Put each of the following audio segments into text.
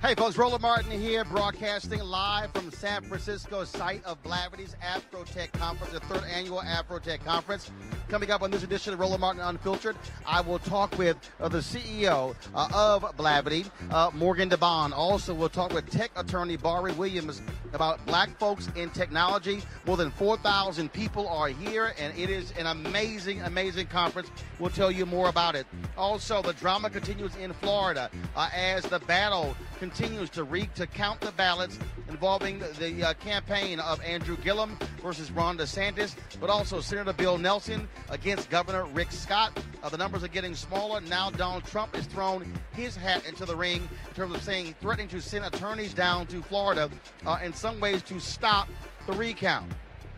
Hey folks, Roland Martin here, broadcasting live from San Francisco, site of Blavity's AfroTech Conference, the third annual AfroTech Conference. Coming up on this edition of Roland Martin Unfiltered, I will talk with the CEO of Blavity, Morgan DeBaun. Also, we'll talk with tech attorney Barry Williams about black folks in technology. More than 4,000 people are here, and it is an amazing, amazing conference. We'll tell you more about it. Also, the drama continues in Florida as the battle continues to count the ballots involving the campaign of Andrew Gillum versus Ron DeSantis, but also Senator Bill Nelson against Governor Rick Scott. The numbers are getting smaller. Now Donald Trump has thrown his hat into the ring in terms of threatening to send attorneys down to Florida in some ways to stop the recount.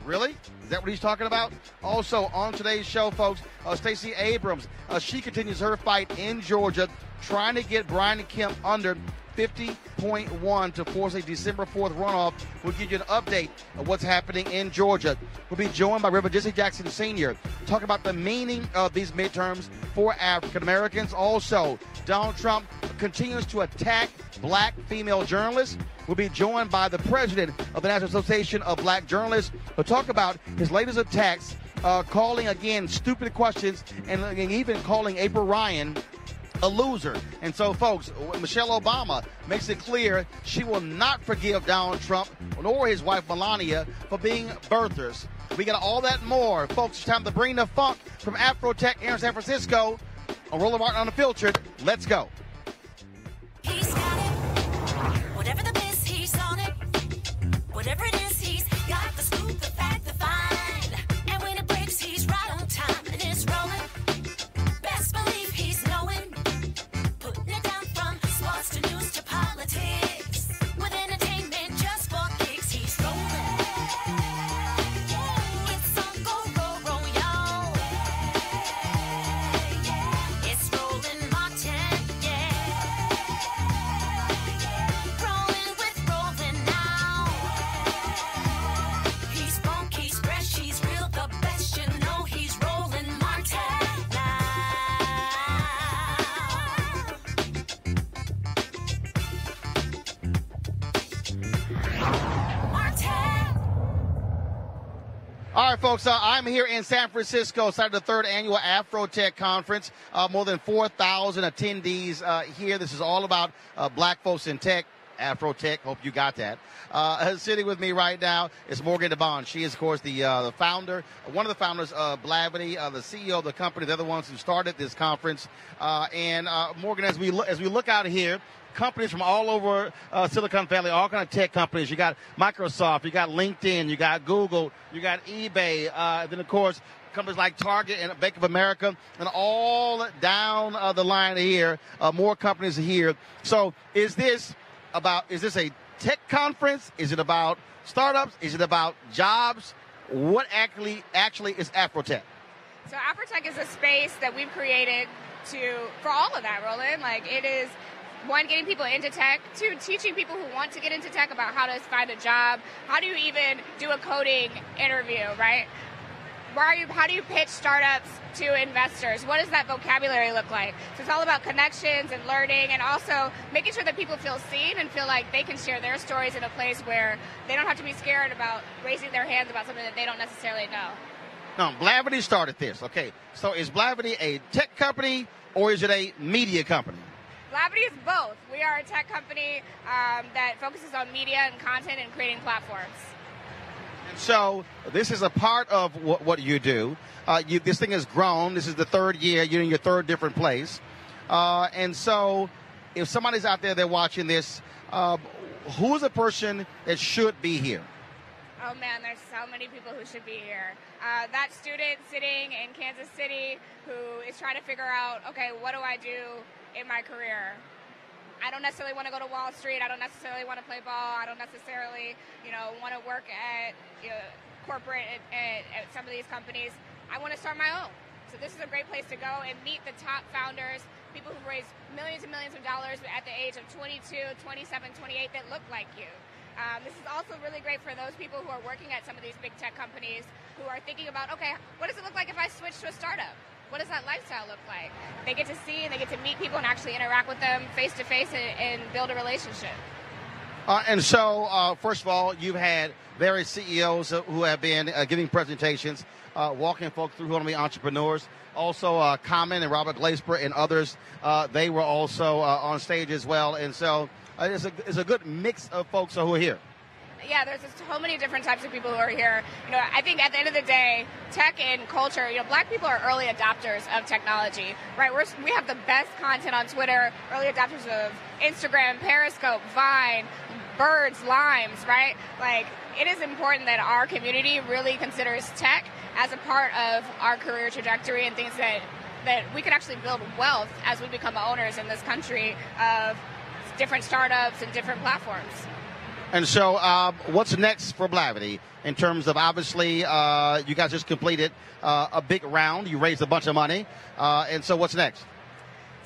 Really? Is that what he's talking about? Also, on today's show, folks, Stacey Abrams, she continues her fight in Georgia, trying to get Brian Kemp under 50.1 to force a December 4th runoff. We'll give you an update of what's happening in Georgia. We'll be joined by Reverend Jesse Jackson Sr. Talk about the meaning of these midterms for African Americans. Also, Donald Trump continues to attack black female journalists. We'll be joined by the president of the National Association of Black Journalists. We'll talk about his latest attacks, calling again stupid questions, and even calling April Ryan a loser. And so, folks, Michelle Obama makes it clear she will not forgive Donald Trump nor his wife Melania for being birthers. We got all that and more. Folks, it's time to bring the funk from AfroTech here in San Francisco on Roland Martin Unfiltered. Let's go. He's got it. Whatever the biz, he's on it. Whatever it is, he's got the scoop, the fact, the find. And when it breaks, he's right on time and it's rolling. Best believe he's knowing. Putting it down from sports to news to politics. With entertainment just for kicks, he's rolling. It's on go, y'all. It's Roland Martin, yeah. Rolling with Roland now. He's funky, he's fresh, he's real, the best, you know he's Roland Martin now. Martin. All right, folks, I'm here in San Francisco, site of the third annual AfroTech Conference. More than 4,000 attendees here. This is all about black folks in tech. AfroTech, hope you got that. Sitting with me right now is Morgan DeBaun. She is, of course, the founder, one of the founders of Blavity, the CEO of the company. They're the ones who started this conference. And Morgan, as we look out here, companies from all over Silicon Valley, all kind of tech companies. You got Microsoft, you got LinkedIn, you got Google, you got eBay. Then, of course, companies like Target and Bank of America, and all down the line here, more companies are here. So is this a tech conference? Is it about startups? Is it about jobs? What actually is AfroTech? So AfroTech is a space that we've created for all of that, Roland. Like, it is, one, getting people into tech, two, teaching people who want to get into tech about how to find a job, how do you even do a coding interview, right? How do you pitch startups to investors? What does that vocabulary look like? So it's all about connections and learning, and also making sure that people feel seen and feel like they can share their stories in a place where they don't have to be scared about raising their hands about something that they don't necessarily know. No, Blavity started this. Okay, so is Blavity a tech company or is it a media company? Blavity is both. We are a tech company that focuses on media and content and creating platforms. And so this is a part of what you do. This thing has grown. This is the third year. You're in your third different place. And so if somebody's out there, they're watching this, who's a person that should be here? Oh, man, there's so many people who should be here. That student sitting in Kansas City who is trying to figure out, okay, what do I do in my career? I don't necessarily want to go to Wall Street. I don't necessarily want to play ball. I don't necessarily, want to work at corporate at some of these companies. I want to start my own. So this is a great place to go and meet the top founders, people who've raised millions and millions of dollars at the age of 22, 27, 28 that look like you. This is also really great for those people who are working at some of these big tech companies who are thinking about, okay, what does it look like if I switch to a startup? what does that lifestyle look like? They get to see and they get to meet people and actually interact with them face to face and build a relationship. And so, first of all, you've had various CEOs who have been giving presentations, walking folks through who want to be entrepreneurs. Also, Common and Robert Glasper and others, they were also on stage as well. And so it's a good mix of folks who are here. Yeah, there's just so many different types of people who are here. I think at the end of the day, tech and culture, Black people are early adopters of technology, right? We have the best content on Twitter, early adopters of Instagram, Periscope, Vine, Birds, Limes, right? Like, it is important that our community really considers tech as a part of our career trajectory and things that we can actually build wealth as we become owners in this country of different startups and different platforms. And so what's next for Blavity in terms of, obviously, you guys just completed a big round. You raised a bunch of money. And so what's next?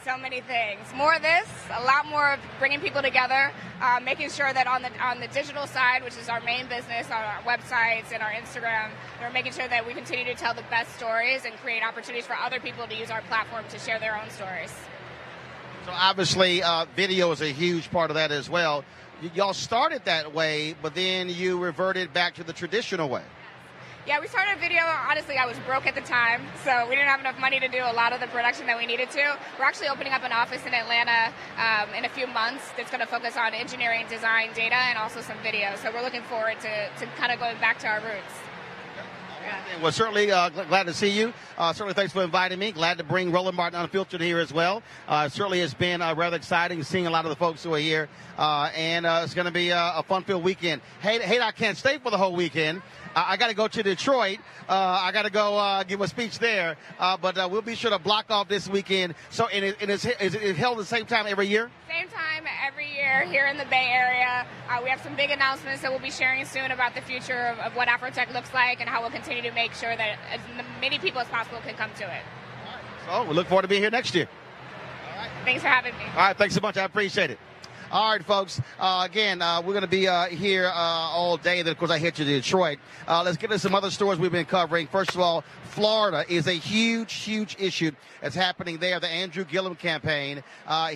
So many things. More of this, a lot more of bringing people together, making sure that on the digital side, which is our main business, on our websites and our Instagram, we're making sure that we continue to tell the best stories and create opportunities for other people to use our platform to share their own stories. So obviously, video is a huge part of that as well. Y'all started that way, but then you reverted back to the traditional way. Yeah, we started video. Honestly, I was broke at the time, so we didn't have enough money to do a lot of the production that we needed to. We're actually opening up an office in Atlanta in a few months that's going to focus on engineering, design, data, and also some video. So we're looking forward to kind of going back to our roots. Yeah. Well, certainly glad to see you. Certainly thanks for inviting me. Glad to bring Roland Martin Unfiltered here as well. Certainly has been rather exciting seeing a lot of the folks who are here. And it's going to be a fun-filled weekend. Hey, I can't stay for the whole weekend. I got to go to Detroit. I got to go give a speech there. But we'll be sure to block off this weekend. So is it held at the same time every year? Same time every year here in the Bay Area. We have some big announcements that we'll be sharing soon about the future of what AfroTech looks like and how we'll continue to make sure that as many people as possible can come to it. So we look forward to being here next year. All right. Thanks for having me. All right, thanks so much. I appreciate it. All right, folks. Again, we're going to be here all day. Then, of course, I hit you to Detroit. Let's get into some other stories we've been covering. First of all, Florida is a huge, huge issue that's happening there. The Andrew Gillum campaign.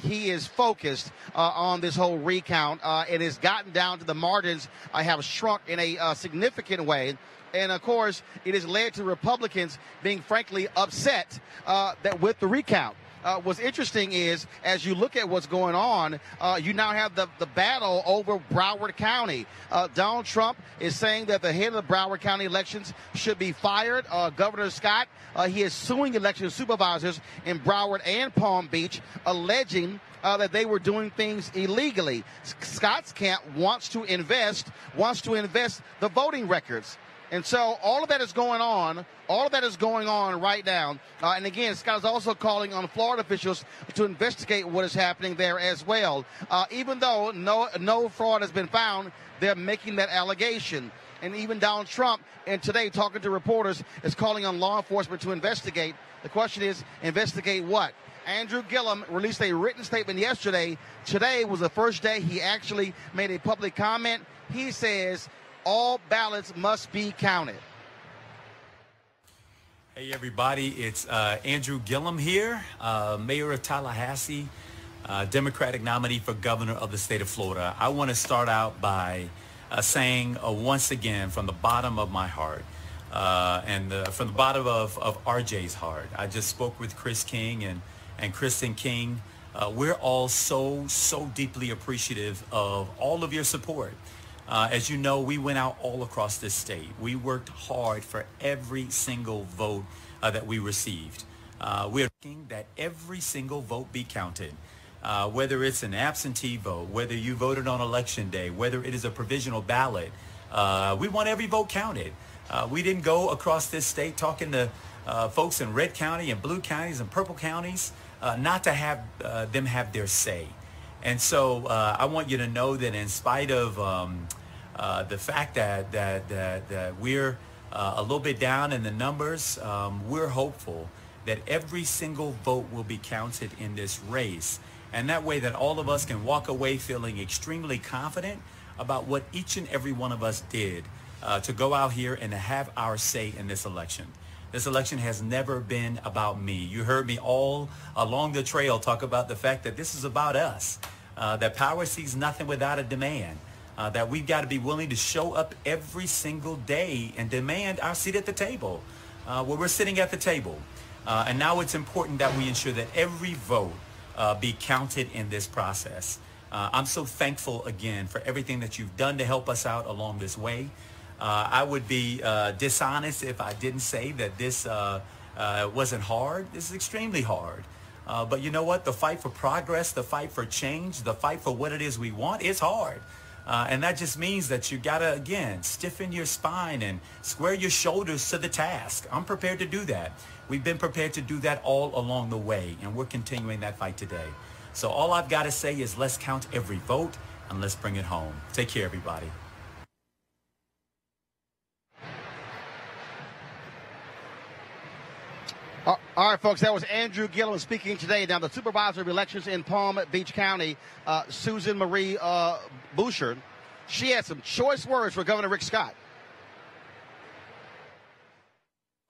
He is focused on this whole recount. It has gotten down to the margins have shrunk in a significant way. And, of course, it has led to Republicans being, frankly, upset that with the recount. What's interesting is, as you look at what's going on, you now have the battle over Broward County. Donald Trump is saying that the head of the Broward County elections should be fired. Governor Scott, he is suing election supervisors in Broward and Palm Beach, alleging that they were doing things illegally. Scott's camp wants to invest the voting records. And so all of that is going on. All of that is going on right now. And again, Scott is also calling on Florida officials to investigate what is happening there as well. Even though no fraud has been found, they're making that allegation. And even Donald Trump, and today talking to reporters, is calling on law enforcement to investigate. The question is, investigate what? Andrew Gillum released a written statement yesterday. Today was the first day he actually made a public comment. He says all ballots must be counted. Hey, everybody. It's Andrew Gillum here, mayor of Tallahassee, Democratic nominee for governor of the state of Florida. I want to start out by saying once again from the bottom of my heart and from the bottom of RJ's heart. I just spoke with Chris King and Kristen King. We're all so deeply appreciative of all of your support. As you know, we went out all across this state. We worked hard for every single vote that we received. We're asking that every single vote be counted, whether it's an absentee vote, whether you voted on election day, whether it is a provisional ballot. We want every vote counted. We didn't go across this state talking to folks in red county and blue counties and purple counties not to have them have their say. And so I want you to know that in spite of the fact that we're a little bit down in the numbers, we're hopeful that every single vote will be counted in this race. And that way that all of us can walk away feeling extremely confident about what each and every one of us did to go out here and to have our say in this election. This election has never been about me. You heard me all along the trail talk about the fact that this is about us, that power sees nothing without a demand, that we've got to be willing to show up every single day and demand our seat at the table, where we're sitting at the table. And now it's important that we ensure that every vote be counted in this process. I'm so thankful again for everything that you've done to help us out along this way. I would be dishonest if I didn't say that this wasn't hard. This is extremely hard. But you know what? The fight for progress, the fight for change, the fight for what it is we want is hard. And that just means that you got to, again, stiffen your spine and square your shoulders to the task. I'm prepared to do that. We've been prepared to do that all along the way, and we're continuing that fight today. So all I've got to say is let's count every vote and let's bring it home. Take care, everybody. All right, folks, that was Andrew Gillum speaking today. Now, the supervisor of elections in Palm Beach County, Susan Marie Bouchard, she had some choice words for Governor Rick Scott.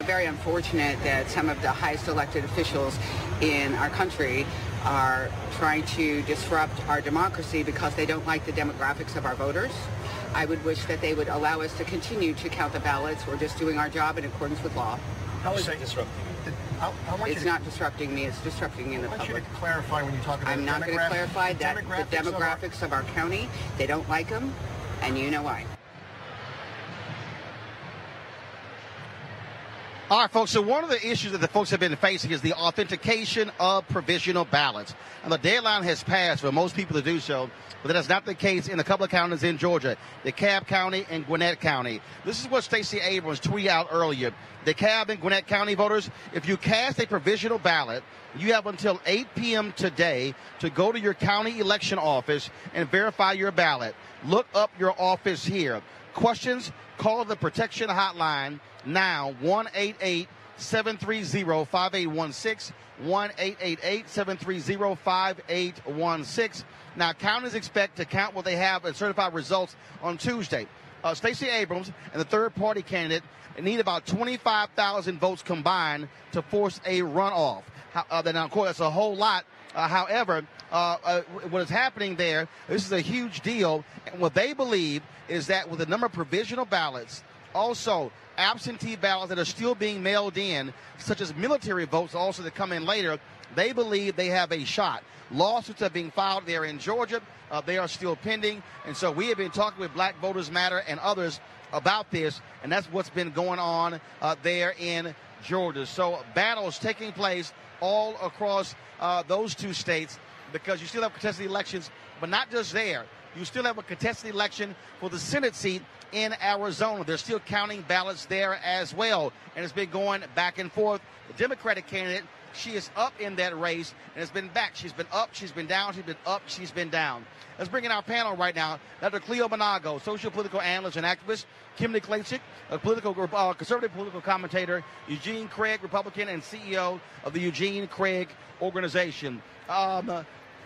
Very unfortunate that some of the highest elected officials in our country are trying to disrupt our democracy because they don't like the demographics of our voters. I would wish that they would allow us to continue to count the ballots. We're just doing our job in accordance with law. How is that disrupting you? It's not disrupting me. It's disrupting in the public. I want you to clarify when you talk about I'm not going to clarify that the demographics of our county, they don't like them, and you know why. All right, folks, so one of the issues that the folks have been facing is the authentication of provisional ballots. And the deadline has passed for most people to do so, but that is not the case in a couple of counties in Georgia, DeKalb County and Gwinnett County. This is what Stacey Abrams tweeted out earlier. DeKalb and Gwinnett County voters, if you cast a provisional ballot, you have until 8 p.m. today to go to your county election office and verify your ballot. Look up your office here. Questions? Call the protection hotline now, 1-888-730-5816, 1-888-730-5816. Now, counties expect to count what they have and certified results on Tuesday. Stacey Abrams and the third-party candidate need about 25,000 votes combined to force a runoff. Now, of course, that's a whole lot. However, what is happening there, this is a huge deal. And what they believe is that with the number of provisional ballots, also absentee ballots that are still being mailed in, such as military votes also that come in later, they believe they have a shot. Lawsuits are being filed there in Georgia. They are still pending. And so we have been talking with Black Voters Matter and others about this, and that's what's been going on there in Georgia. So battles taking place all across those two states because you still have contested elections, but not just there. You still have a contested election for the Senate seat in Arizona. They're still counting ballots there as well, and it's been going back and forth. The Democratic candidate, she is up in that race, and it's been back. She's been up, she's been down, she's been up, she's been down. Let's bring in our panel right now. Dr. Cleo Monago, social political analyst and activist. Kimberly Klacik, a conservative political commentator. Eugene Craig, Republican and CEO of the Eugene Craig Organization.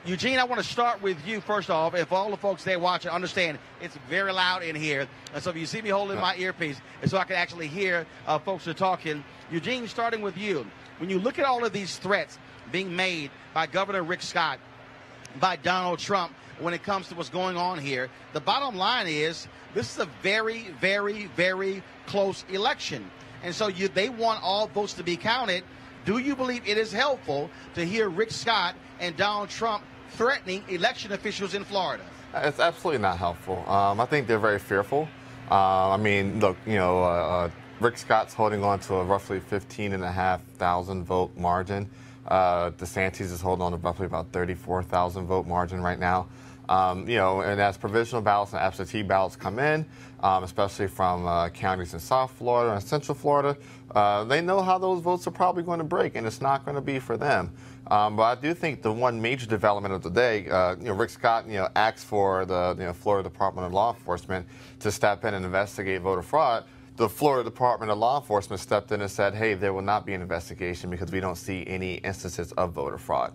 Eugene, I want to start with you first off. If all the folks there watching understand, it's very loud in here. And so if you see me holding my earpiece, it's so I can actually hear folks are talking. Eugene, starting with you. When you look at all of these threats being made by Governor Rick Scott, by Donald Trump, when it comes to what's going on here, the bottom line is this is a very, very, very close election. And so they want all votes to be counted. Do you believe it is helpful to hear Rick Scott and Donald Trump threatening election officials in Florida? It's absolutely not helpful. I think they're very fearful. I mean, look, Rick Scott's holding on to a roughly 15,500 vote margin. DeSantis is holding on to roughly about 34,000 vote margin right now. And as provisional ballots and absentee ballots come in, especially from counties in South Florida and Central Florida, they know how those votes are probably going to break, and it's not going to be for them. But I do think the one major development of the day, Rick Scott, asked for the Florida Department of Law Enforcement to step in and investigate voter fraud. The Florida Department of Law Enforcement stepped in and said, hey, there will not be an investigation because we don't see any instances of voter fraud.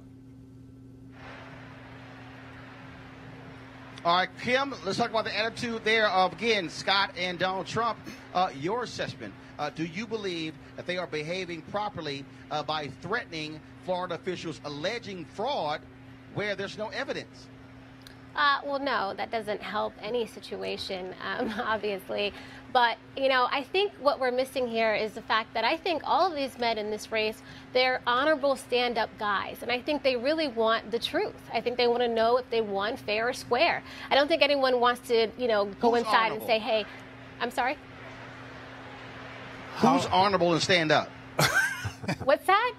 All right, Kim, let's talk about the attitude there of, again, Scott and Donald Trump. Your assessment, do you believe that they are behaving properly by threatening Florida officials alleging fraud where there's no evidence? Well, no, that doesn't help any situation, obviously. But, you know, I think what we're missing here is the fact that I think all of these men in this race, they're honorable stand-up guys. And I think they really want the truth. I think they want to know if they won fair or square. I don't think anyone wants to, you know, go inside and say, hey, I'm sorry? Who's honorable and stand up? What's that?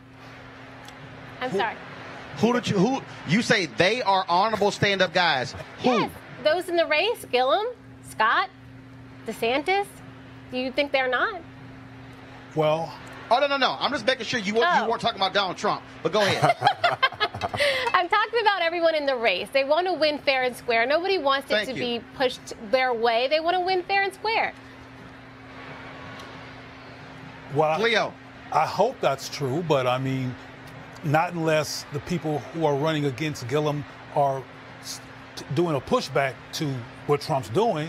I'm sorry. Who you say they are honorable stand-up guys? Who? Yes, those in the race, Gillum, Scott, DeSantis. Do you think they're not? Well, oh no. I'm just making sure you weren't talking about Donald Trump. But go ahead. I'm talking about everyone in the race. They want to win fair and square. Nobody wants it to be pushed their way. They want to win fair and square. Well, Leo, I hope that's true, but I mean, not unless the people who are running against Gillum are doing a pushback to what Trump's doing.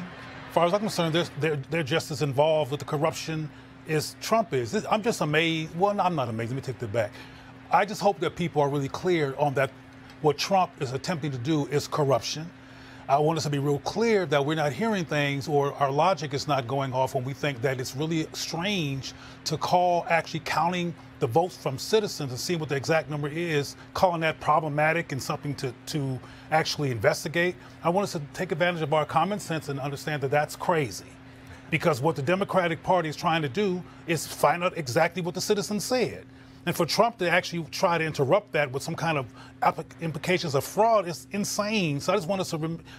As far as I'm concerned, they're just as involved with the corruption as Trump is. I'm just amazed. Well, I'm not amazed. Let me take that back. I just hope that people are really clear on that what Trump is attempting to do is corruption. I want us to be real clear that we're not hearing things or our logic is not going off when we think that it's really strange to call actually counting the votes from citizens and see what the exact number is, calling that problematic and something to actually investigate. I want us to take advantage of our common sense and understand that that's crazy. Because what the Democratic Party is trying to do is find out exactly what the citizens said. And for Trump to actually try to interrupt that with some kind of implications of fraud is insane. So I just want us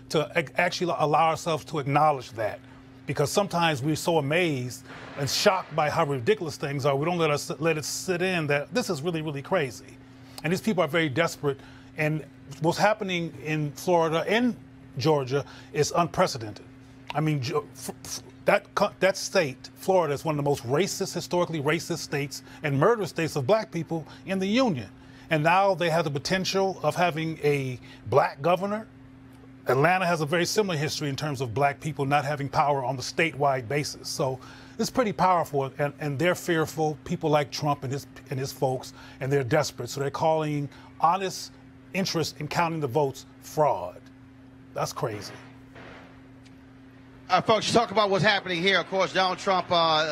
to actually allow ourselves to acknowledge that. Because sometimes we're so amazed and shocked by how ridiculous things are, we don't let it sit in that this is really, really crazy. And these people are very desperate. And what's happening in Florida and Georgia is unprecedented. I mean, that state, Florida, is one of the most racist, historically racist states and murderous states of black people in the Union. And now they have the potential of having a black governor. Atlanta has a very similar history in terms of black people not having power on the statewide basis. So it's pretty powerful, and they're fearful, people like Trump and his folks, and they're desperate. So they're calling honest interest in counting the votes fraud. That's crazy. Folks, talk about what's happening here. Of course, Donald Trump,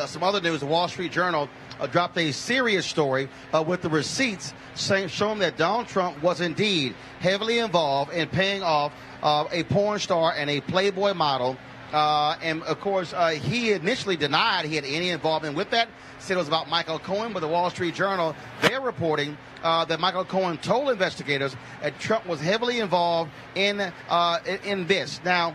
some other news, the Wall Street Journal dropped a serious story with the receipts showing that Donald Trump was indeed heavily involved in paying off a porn star and a Playboy model. And, of course, he initially denied he had any involvement with that, said it was about Michael Cohen, but the Wall Street Journal, they're reporting that Michael Cohen told investigators that Trump was heavily involved in this. Now,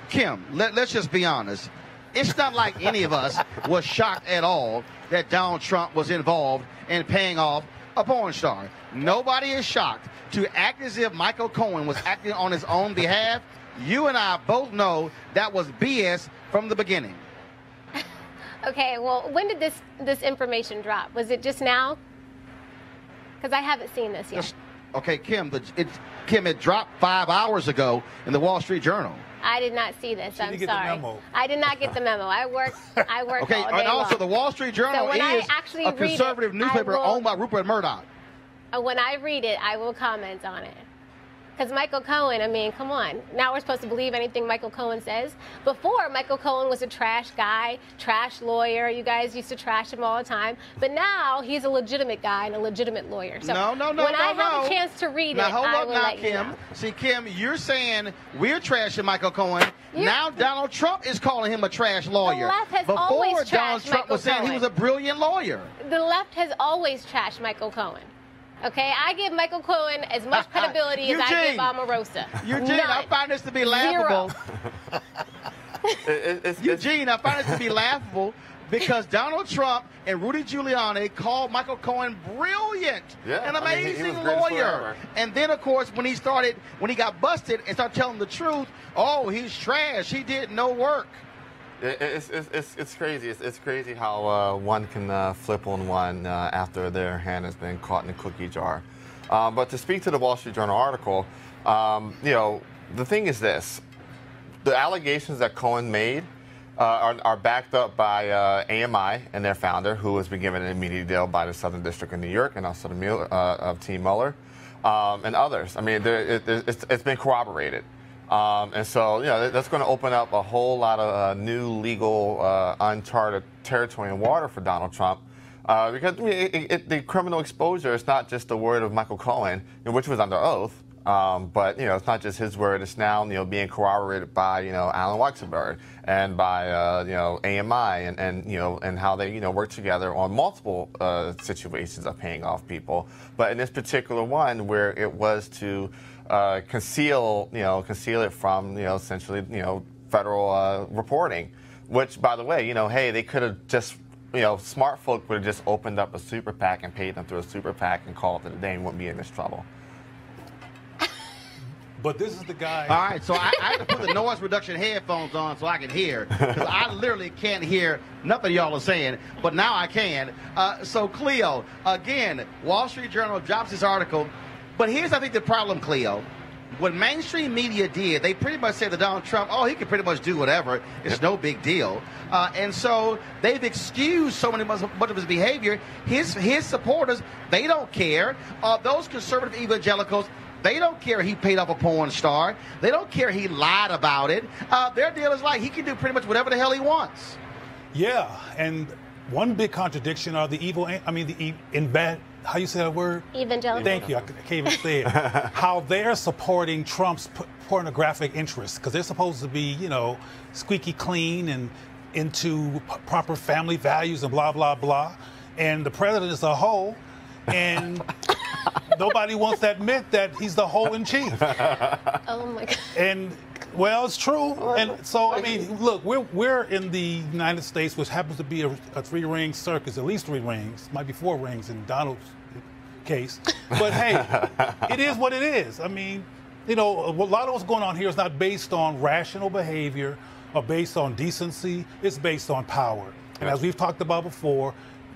Kim, let's just be honest. It's not like any of us was shocked at all that Donald Trump was involved in paying off a porn star. Nobody is shocked. To act as if Michael Cohen was acting on his own behalf, you and I both know that was BS from the beginning. Okay, well, when did this information drop? Was it just now? Because I haven't seen this yet. Okay, Kim, it dropped 5 hours ago in the Wall Street Journal. I did not see this. I'm sorry. The memo. I did not get the memo. I work okay, all day and also long. the Wall Street Journal is a conservative newspaper owned by Rupert Murdoch. When I read it, I will comment on it. Because Michael Cohen, I mean, come on. Now we're supposed to believe anything Michael Cohen says. Before, Michael Cohen was a trash guy, trash lawyer. You guys used to trash him all the time. But now he's a legitimate guy and a legitimate lawyer. So when I have a chance to read it, I will let you know. See, Kim, you're saying we're trashing Michael Cohen. Now Donald Trump is calling him a trash lawyer. The left has always trashed Donald Trump was saying he was a brilliant lawyer. The left has always trashed Michael Cohen. Okay, I give Michael Cohen as much credibility as I give Omarosa. Eugene, I find this to be laughable. Eugene, I find this to be laughable because Donald Trump and Rudy Giuliani called Michael Cohen brilliant, an amazing lawyer. And then, of course, when he got busted and started telling the truth, oh, he's trash. He did no work. It's crazy. It's crazy how one can flip on one after their hand has been caught in a cookie jar. But to speak to the Wall Street Journal article, you know, the thing is this. the allegations that Cohen made are backed up by AMI and their founder, who has been given an immediate deal by the Southern District of New York and also the Team Mueller and others. I mean, it's been corroborated. And so, that's going to open up a whole lot of new legal uncharted territory and water for Donald Trump. Because the criminal exposure is not just the word of Michael Cohen, which was under oath, but it's not just his word. It's now being corroborated by Alan Weiselberg and by AMI and how they work together on multiple situations of paying off people. But in this particular one, where it was to conceal it from essentially federal reporting, which, by the way, hey, they could have just. Smart folk would have just opened up a super PAC and paid them through a super PAC and called it a day and wouldn't be in this trouble. But this is the guy. All right, so I had to put the noise reduction headphones on so I can hear, because I literally can't hear nothing y'all are saying, but now I can. So, Cleo, again, Wall Street Journal drops this article, but here's, I think, the problem, Cleo. What mainstream media did, they pretty much said to Donald Trump, oh, he can pretty much do whatever. It's no big deal. And so they've excused so much of his behavior. His supporters, they don't care. Those conservative evangelicals, they don't care he paid off a porn star. They don't care he lied about it. Their deal is like he can do pretty much whatever the hell he wants. Yeah, and one big contradiction are how you say that word? Evangelical. Thank you. I can't even say it. How they're supporting Trump's pornographic interests, because they're supposed to be, squeaky clean and into proper family values and blah, blah, blah. And the president is a hoe, and nobody wants to admit that he's the hoe in chief. Oh, my God. And, well, it's true. And so, look, we're in the United States, which happens to be a three-ring circus, at least 3 rings, might be 4 rings in Donald's case. But, hey, it is what it is. A lot of what's going on here is not based on rational behavior or based on decency. It's based on power. And as we've talked about before,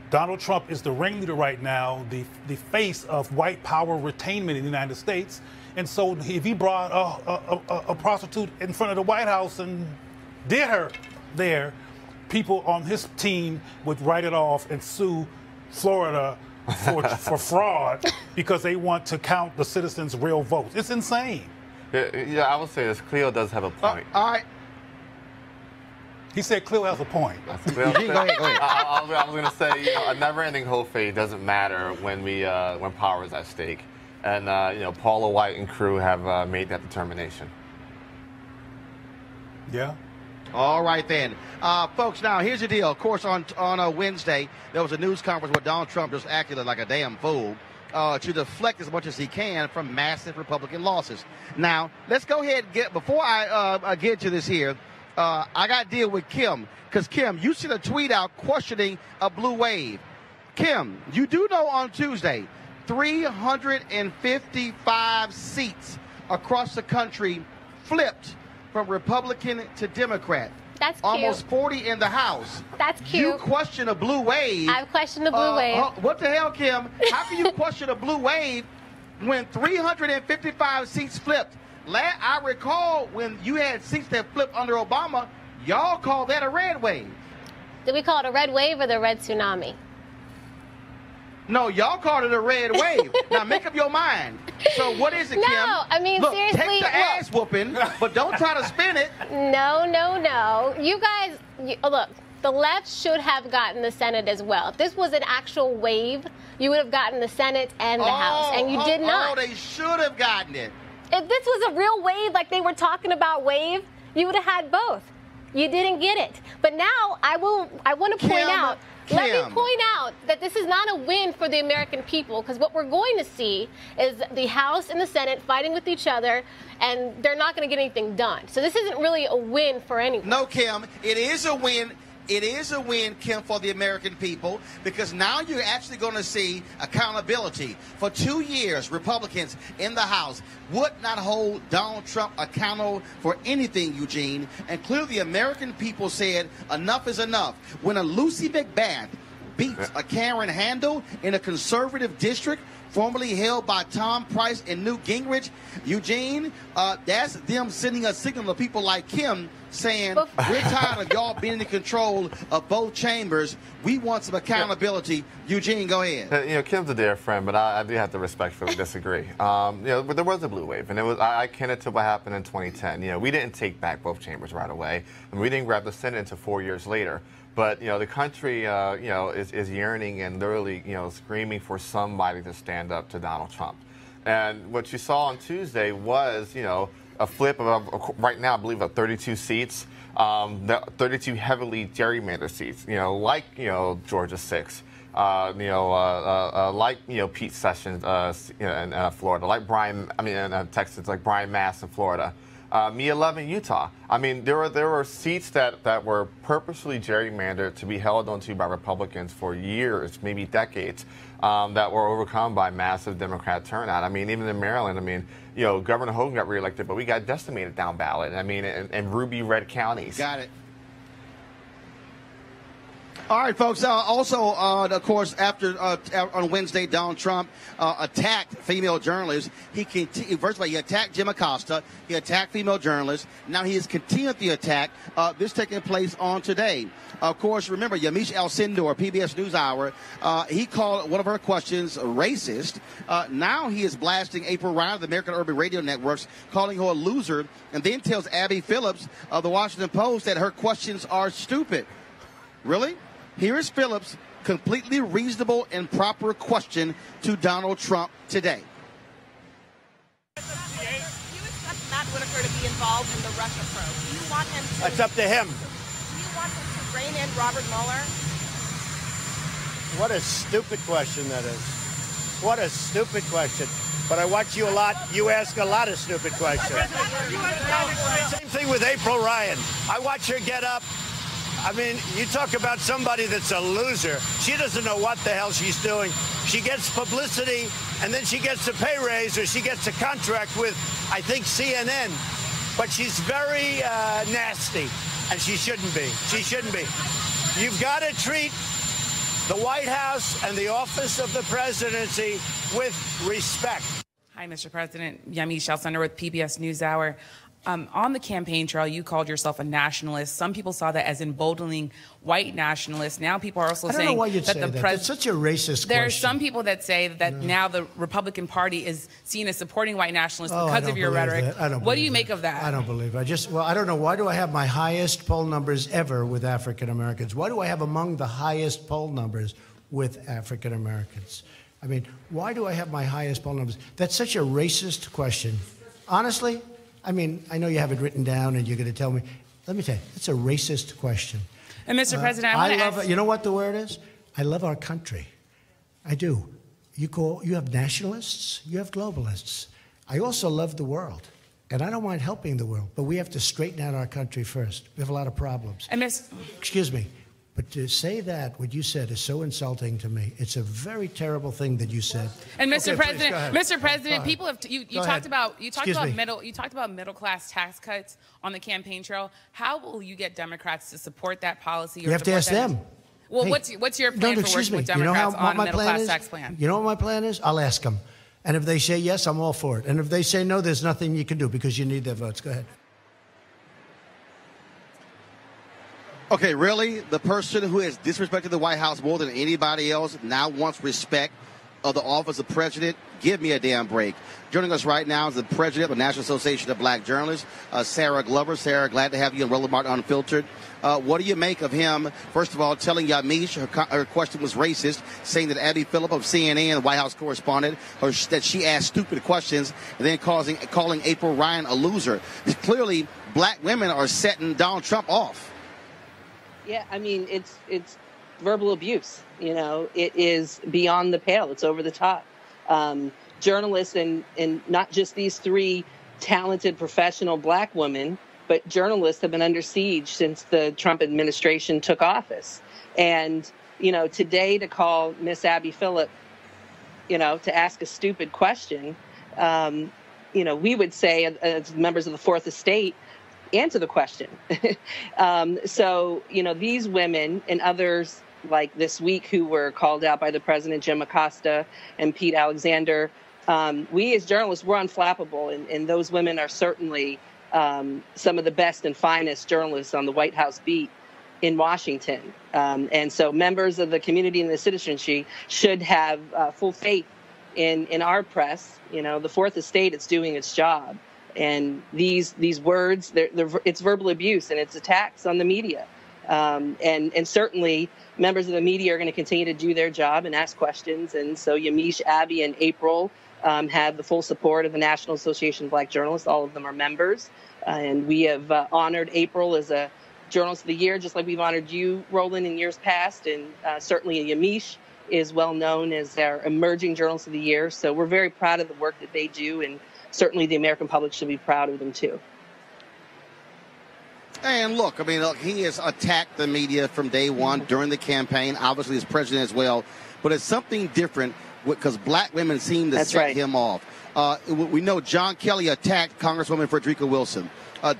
Donald Trump is the ringleader right now, the face of white power retainment in the United States. And so if he brought a prostitute in front of the White House and did her there, people on his team would write it off and sue Florida for fraud because they want to count the citizens' real votes. It's insane. Yeah, I would say this. Cleo does have a point. All right. He said Cleo has a point. Go ahead. I was going to say, a never-ending whole fate doesn't matter when power is at stake. And, Paula White and crew have made that determination. Yeah. All right, then. Folks, now, here's the deal. Of course, on a Wednesday, there was a news conference where Donald Trump just acted like a damn fool to deflect as much as he can from massive Republican losses. Now, let's go ahead and before I get to this here, I got to deal with Kim. Because, Kim, you sent a tweet out questioning a blue wave. Kim, you do know on Tuesday, 355 seats across the country flipped from Republican to Democrat. That's cute. Almost 40 in the House. That's cute. You question a blue wave. I've questioned the blue wave. What the hell, Kim? How can you question a blue wave when 355 seats flipped? I recall when you had seats that flipped under Obama, y'all called that a red wave. Did we call it a red wave or the red tsunami? No, y'all called it a red wave. Now, make up your mind. So what is it, Kim? No, Look, seriously. Take the ass whooping, but don't try to spin it. No. You guys, look, the left should have gotten the Senate as well. If this was an actual wave, you would have gotten the Senate and the House, and you did not. Oh, they should have gotten it. If this was a real wave, like they were talking about wave, you would have had both. You didn't get it. But now I want to point out. Let me point out that this is not a win for the American people, because what we're going to see is the House and the Senate fighting with each other, and they're not going to get anything done. So this isn't really a win for anyone. No, Kim, it is a win. It is a win, Kim, for the American people, because now you're actually going to see accountability. For 2 years, Republicans in the House would not hold Donald Trump accountable for anything, Eugene. And clearly the American people said enough is enough. When a Lucy McBath beats a Karen Handel in a conservative district, formerly held by Tom Price and Newt Gingrich. Eugene, that's them sending a signal to people like Kim saying, we're tired of y'all being in control of both chambers. We want some accountability. Eugene, go ahead. Kim's a dear friend, but I do have to respectfully disagree. But there was a blue wave, and I akin it to what happened in 2010. We didn't take back both chambers right away, and we didn't grab the Senate until 4 years later. But the country, is yearning and literally, screaming for somebody to stand up to Donald Trump. And what you saw on Tuesday was, a flip of right now, I believe, of 32 seats, 32 heavily gerrymandered seats. Like Georgia 6, like Pete Sessions in Florida, like in Texas, like Brian Mast in Florida. Me 11 Utah. I mean, there were seats that were purposely gerrymandered to be held onto by Republicans for years, maybe decades, that were overcome by massive Democrat turnout. I mean, even in Maryland, Governor Hogan got reelected, but we got decimated down ballot. In ruby red counties. Got it. All right, folks. Also, of course, after on Wednesday, Donald Trump attacked female journalists. First of all, he attacked Jim Acosta. He attacked female journalists. Now he has continued the attack. This taking place on today. Of course, remember Yamiche Alcindor, PBS NewsHour. He called one of her questions racist. Now he is blasting April Ryan of the American Urban Radio Networks, calling her a loser, and then tells Abby Phillips of the Washington Post that her questions are stupid. Really? Here is Phillips' completely reasonable and proper question to Donald Trump today. Do you expect Matt Whitaker to be involved in the Russia probe? Do you want him to? That's up to him. Do you want him to rein in Robert Mueller? What a stupid question that is. What a stupid question. But I watch you a lot. You ask a lot of stupid questions. Same thing with April Ryan. I watch her get up. You talk about somebody that's a loser. She doesn't know what the hell she's doing. She gets publicity, and then she gets a pay raise, or she gets a contract with, I think, CNN. But she's very nasty, and she shouldn't be. She shouldn't be. You've got to treat the White House and the office of the presidency with respect. Hi, Mr. President. Yamiche Alcindor with PBS NewsHour. On the campaign trail, you called yourself a nationalist. Some people saw that as emboldening white nationalists. Now people are also saying that the president. It's such a racist There question. are some people that say that now the Republican Party is seen as supporting white nationalists because of your rhetoric. What do you make of that? I don't believe it. I don't know. Why do I have my highest poll numbers ever with African Americans? Why do I have among the highest poll numbers with African Americans? Why do I have my highest poll numbers? That's such a racist question. Honestly, I know you have it written down and you're going to tell me. Let me tell you, it's a racist question. And Mr. President, I love it. You know what the word is? I love our country. I do. You have nationalists, you have globalists. I also love the world. And I don't mind helping the world, but we have to straighten out our country first. We have a lot of problems. And Excuse me. But to say that, what you said, is so insulting to me. It's a very terrible thing that you said. And Mr. Okay, Mr. President, people have you talked about middle class tax cuts on the campaign trail. How will you get Democrats to support that policy? You have to ask them. Well, hey, what's your plan for working with Democrats on a middle class tax plan? You know what my plan is? I'll ask them, and if they say yes, I'm all for it. And if they say no, there's nothing you can do because you need their votes. Go ahead. Okay, really? The person who has disrespected the White House more than anybody else now wants respect of the office of president? Give me a damn break. Joining us right now is the president of the National Association of Black Journalists, Sarah Glover. Sarah, glad to have you on Roland Martin Unfiltered. What do you make of him, first of all, telling Yamiche her question was racist, saying that Abby Phillip of CNN, the White House correspondent, that she asked stupid questions, and then calling April Ryan a loser? Clearly, black women are setting Donald Trump off. Yeah, it's verbal abuse. It is beyond the pale. It's over the top. Journalists and not just these three talented professional black women, but journalists have been under siege since the Trump administration took office. And, today to call Miss Abby Phillip, to ask a stupid question, we would say as members of the Fourth Estate, answer the question. So, these women and others like this week who were called out by the president, Jim Acosta and Pete Alexander. We as journalists, we're unflappable, and those women are certainly some of the best and finest journalists on the White House beat in Washington. And so members of the community and the citizenry should have full faith in our press. You know, the Fourth Estate, it's doing its job. And these words, it's verbal abuse and it's attacks on the media. And certainly members of the media are going to continue to do their job and ask questions. And so Yamiche, Abby, and April have the full support of the National Association of Black Journalists. All of them are members. And we have honored April as a Journalist of the Year, just like we've honored you, Roland, in years past. And certainly Yamiche is well known as our Emerging Journalist of the Year. So we're very proud of the work that they do. And certainly the American public should be proud of them, too. And look, I mean, look, he has attacked the media from day one during the campaign, obviously as president as well. But it's something different because black women seem to set him off. We know John Kelly attacked Congresswoman Frederica Wilson.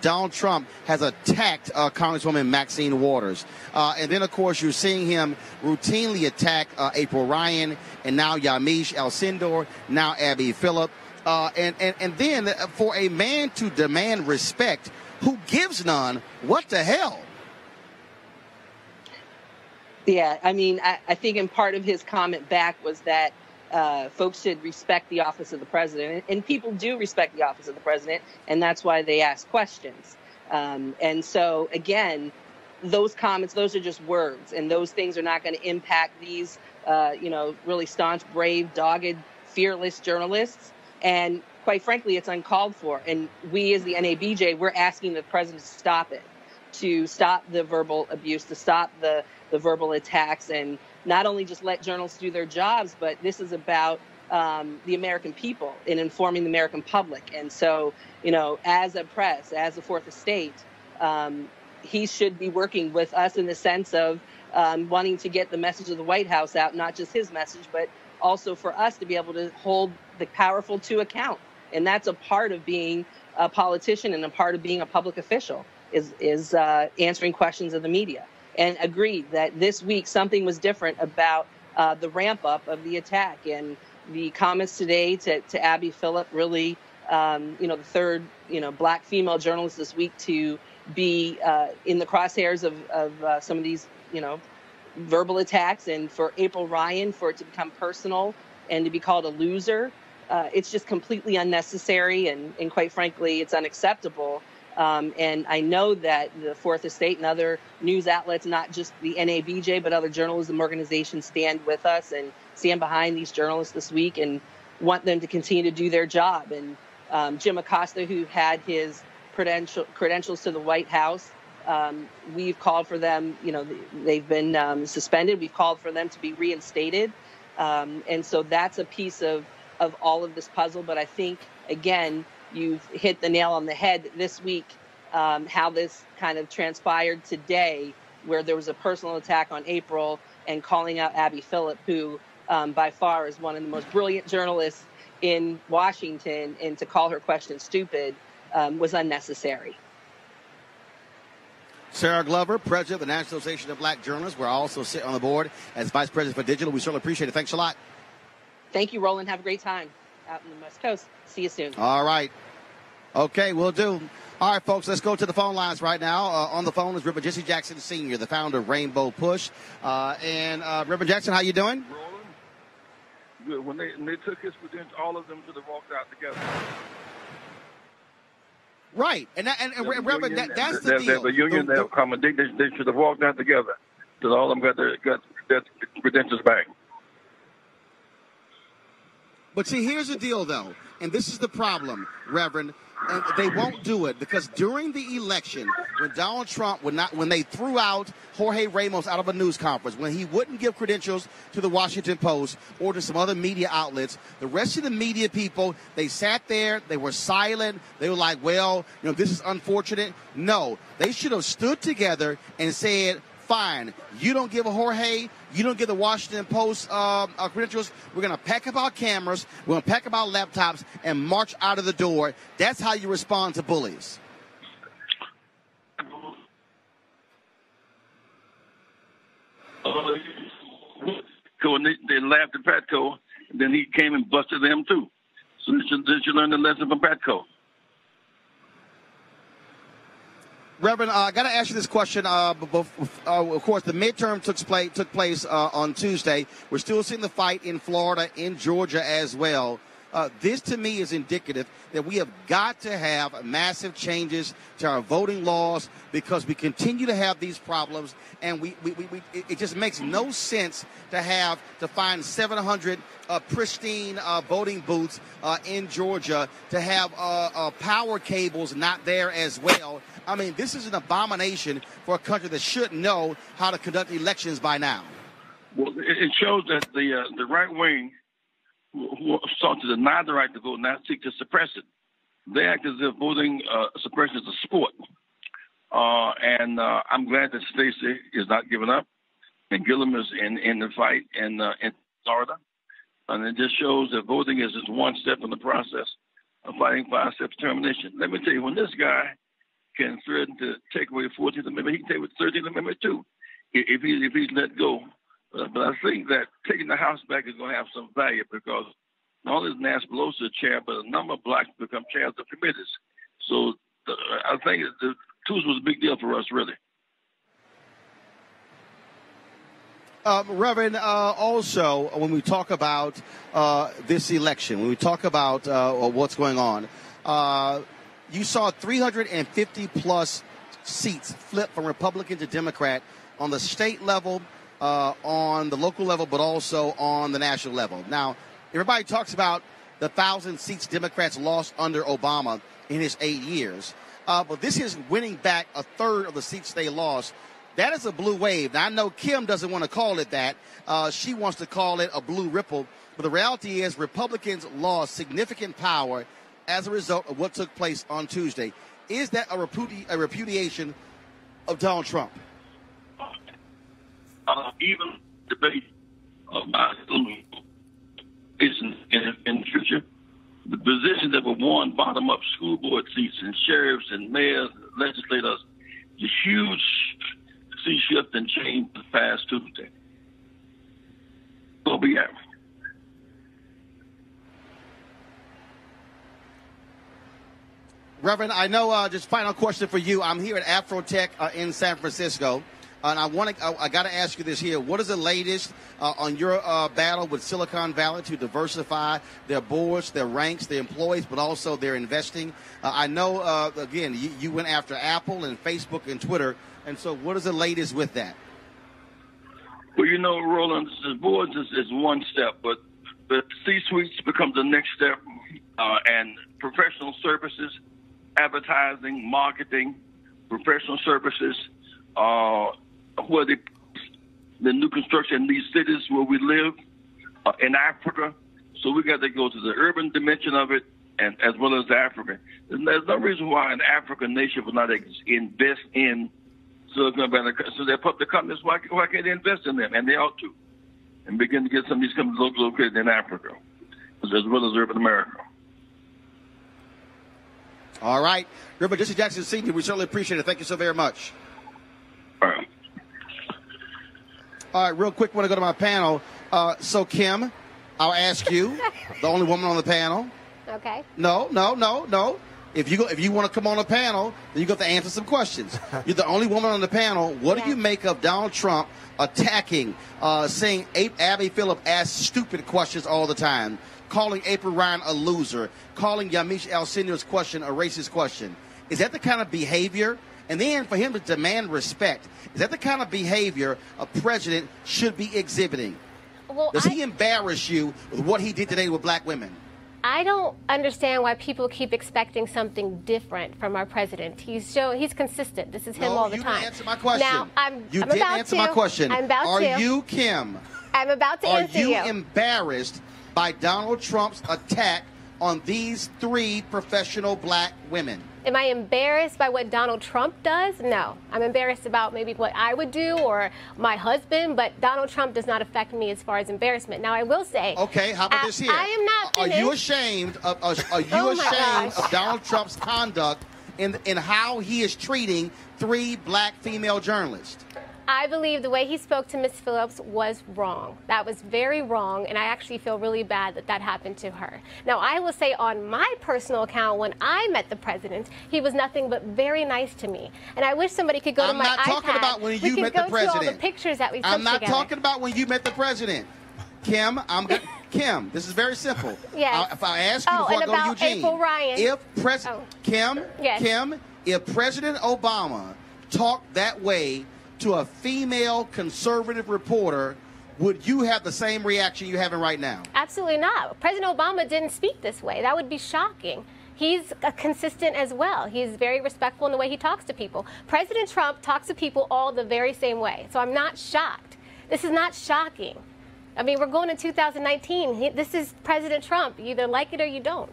Donald Trump has attacked Congresswoman Maxine Waters. And then, of course, you're seeing him routinely attack April Ryan and now Yamiche Alcindor, now Abby Phillip. And then for a man to demand respect who gives none, what the hell? Yeah, I mean, I think in part of his comment back was that folks should respect the office of the president. And people do respect the office of the president, and that's why they ask questions. And so, again, those comments, those are just words, and those things are not going to impact these, really staunch, brave, dogged, fearless journalists. And quite frankly, it's uncalled for. And we as the NABJ, we're asking the president to stop it, to stop the verbal abuse, to stop the verbal attacks, and not only just let journalists do their jobs, but this is about the American people and informing the American public. And so, as a press, as the Fourth Estate, he should be working with us in the sense of wanting to get the message of the White House out, not just his message, but also for us to be able to hold the powerful to account. And that's a part of being a politician and a part of being a public official is answering questions of the media. And agreed that this week something was different about the ramp up of the attack. And the comments today to Abby Phillip, really, the third, black female journalist this week to be in the crosshairs of some of these, verbal attacks, and for April Ryan, for it to become personal and to be called a loser. It's just completely unnecessary. And quite frankly, it's unacceptable. And I know that the Fourth Estate and other news outlets, not just the NABJ, but other journalism organizations stand with us and stand behind these journalists this week and want them to continue to do their job. And Jim Acosta, who had his credentials to the White House, we've called for them, they've been suspended. We've called for them to be reinstated. And so that's a piece of all of this puzzle. But I think, again, you've hit the nail on the head this week, how this kind of transpired today, where there was a personal attack on April and calling out Abby Phillip, who by far is one of the most brilliant journalists in Washington, and to call her question stupid was unnecessary. Sarah Glover, president of the National Association of Black Journalists. We're also sitting on the board as vice president for digital. We certainly appreciate it. Thanks a lot. Thank you, Roland. Have a great time out in the West Coast. See you soon. All right. Okay, we'll do. All right, folks, let's go to the phone lines right now. On the phone is Reverend Jesse Jackson, Sr., the founder of Rainbow Push. Reverend Jackson, how you doing? Roland, good. When they took his credentials, all of them should have walked out together. Right, and Reverend, that's the deal. The union that come, they should have walked out together, because all of them got their credentials back. But see, here's the deal, though, and this is the problem, Reverend. And they won't do it because during the election, when Donald Trump when they threw out Jorge Ramos out of a news conference, when he wouldn't give credentials to the Washington Post or to some other media outlets, the rest of the media people, they sat there, they were silent, they were like, well, this is unfortunate. No, they should have stood together and said, fine, you don't give a Jorge, you don't give the Washington Post credentials, we're going to pack up our cameras, we're going to pack up our laptops and march out of the door. That's how you respond to bullies. Petco, and they laughed at Petco, and then he came and busted them too. So they should learn the lesson from Petco. Reverend, I got to ask you this question. Of course, the midterm took place on Tuesday. We're still seeing the fight in Florida, in Georgia as well. This, to me, is indicative that we have got to have massive changes to our voting laws because we continue to have these problems, and it just makes no sense to find 700 pristine voting booths in Georgia, to have power cables not there as well. I mean, this is an abomination for a country that should know how to conduct elections by now. Well, it shows that the right wing, who sought to deny the right to vote, now seek to suppress it. They act as if voting suppression is a sport. And I'm glad that Stacey is not giving up, and Gillum is in the fight in Florida. And it just shows that voting is just one step in the process of fighting 5-step determination. Let me tell you, when this guy can threaten to take away 14th Amendment, he can take away 13th Amendment too, if he's let go. But I think that taking the House back is going to have some value because not only is Nancy Pelosi a chair, but a number of blacks become chairs of committees. So I think the Tuesday was a big deal for us, really. Reverend, also, when we talk about this election, when we talk about what's going on, you saw 350-plus seats flip from Republican to Democrat on the state level, on the local level, but also on the national level. Now, everybody talks about the 1,000 seats Democrats lost under Obama in his 8 years. But this is winning back a third of the seats they lost. That is a blue wave. Now, I know Kim doesn't want to call it that. She wants to call it a blue ripple. But the reality is Republicans lost significant power as a result of what took place on Tuesday. Is that a repudiation of Donald Trump? Even debate about is in the future. The positions that were won bottom-up school board seats and sheriffs and mayors, legislators, the huge sea shift and change this past Tuesday. So be average. Reverend, I know, just final question for you. I'm here at AfroTech in San Francisco. And I got to ask you this here. What is the latest on your battle with Silicon Valley to diversify their boards, their ranks, their employees, but also their investing? I know, again, you went after Apple and Facebook and Twitter. And so what is the latest with that? Well, you know, Roland, the boards is one step, but C-suites becomes the next step. And professional services, advertising, marketing, professional services, where the new construction in these cities where we live in Africa. So we got to go to the urban dimension of it, and as well as Africa. There's no reason why an African nation would not invest in Silicon Valley. So they're public companies. Why can't they invest in them? And they ought to, and begin to get some of these companies located in Africa, as well as urban America. All right. Reverend Jesse Jackson, Sr., we certainly appreciate it. Thank you so very much. All right, real quick, I want to go to my panel. So, Kim, I'll ask you, the only woman on the panel. Okay. No. If you want to come on the panel, then you got to answer some questions. You're the only woman on the panel. What do you make of Donald Trump attacking, saying Abby Phillip asks stupid questions all the time, calling April Ryan a loser, calling Yamiche Alcindor's question a racist question? Is that the kind of behavior? And then for him to demand respect, is that the kind of behavior a president should be exhibiting? Well, Does he embarrass you with what he did today with black women? I don't understand why people keep expecting something different from our president. He's consistent. This is him all the time. You didn't answer my question. Now, I'm didn't about answer to. my question. I'm about Are to. you, Kim? I'm about to answer you. Are you embarrassed by Donald Trump's attack on these three professional black women? Am I embarrassed by what Donald Trump does? No. I'm embarrassed about maybe what I would do or my husband, but Donald Trump does not affect me as far as embarrassment. Now, I will say... Okay, how about this here? I am not finished. Are you ashamed of Donald Trump's conduct in how he is treating three black female journalists? I believe the way he spoke to Ms. Phillips was wrong. That was very wrong, and I actually feel really bad that that happened to her. Now, I will say on my personal account, when I met the president, he was nothing but very nice to me. And I wish somebody could go to my iPad. I'm not talking about when you met the president. We can go through all the pictures that we took together. I'm not talking about when you met the president. Kim, Kim, this is very simple. Yes. If I ask you before I go to Eugene, April Ryan. Kim, if President Obama talked that way to a female conservative reporter, would you have the same reaction you're having right now? Absolutely not. President Obama didn't speak this way. That would be shocking. He's consistent as well. He's very respectful in the way he talks to people. President Trump talks to people all the very same way. So I'm not shocked. This is not shocking. I mean, we're going to 2019. This is President Trump. You either like it or you don't.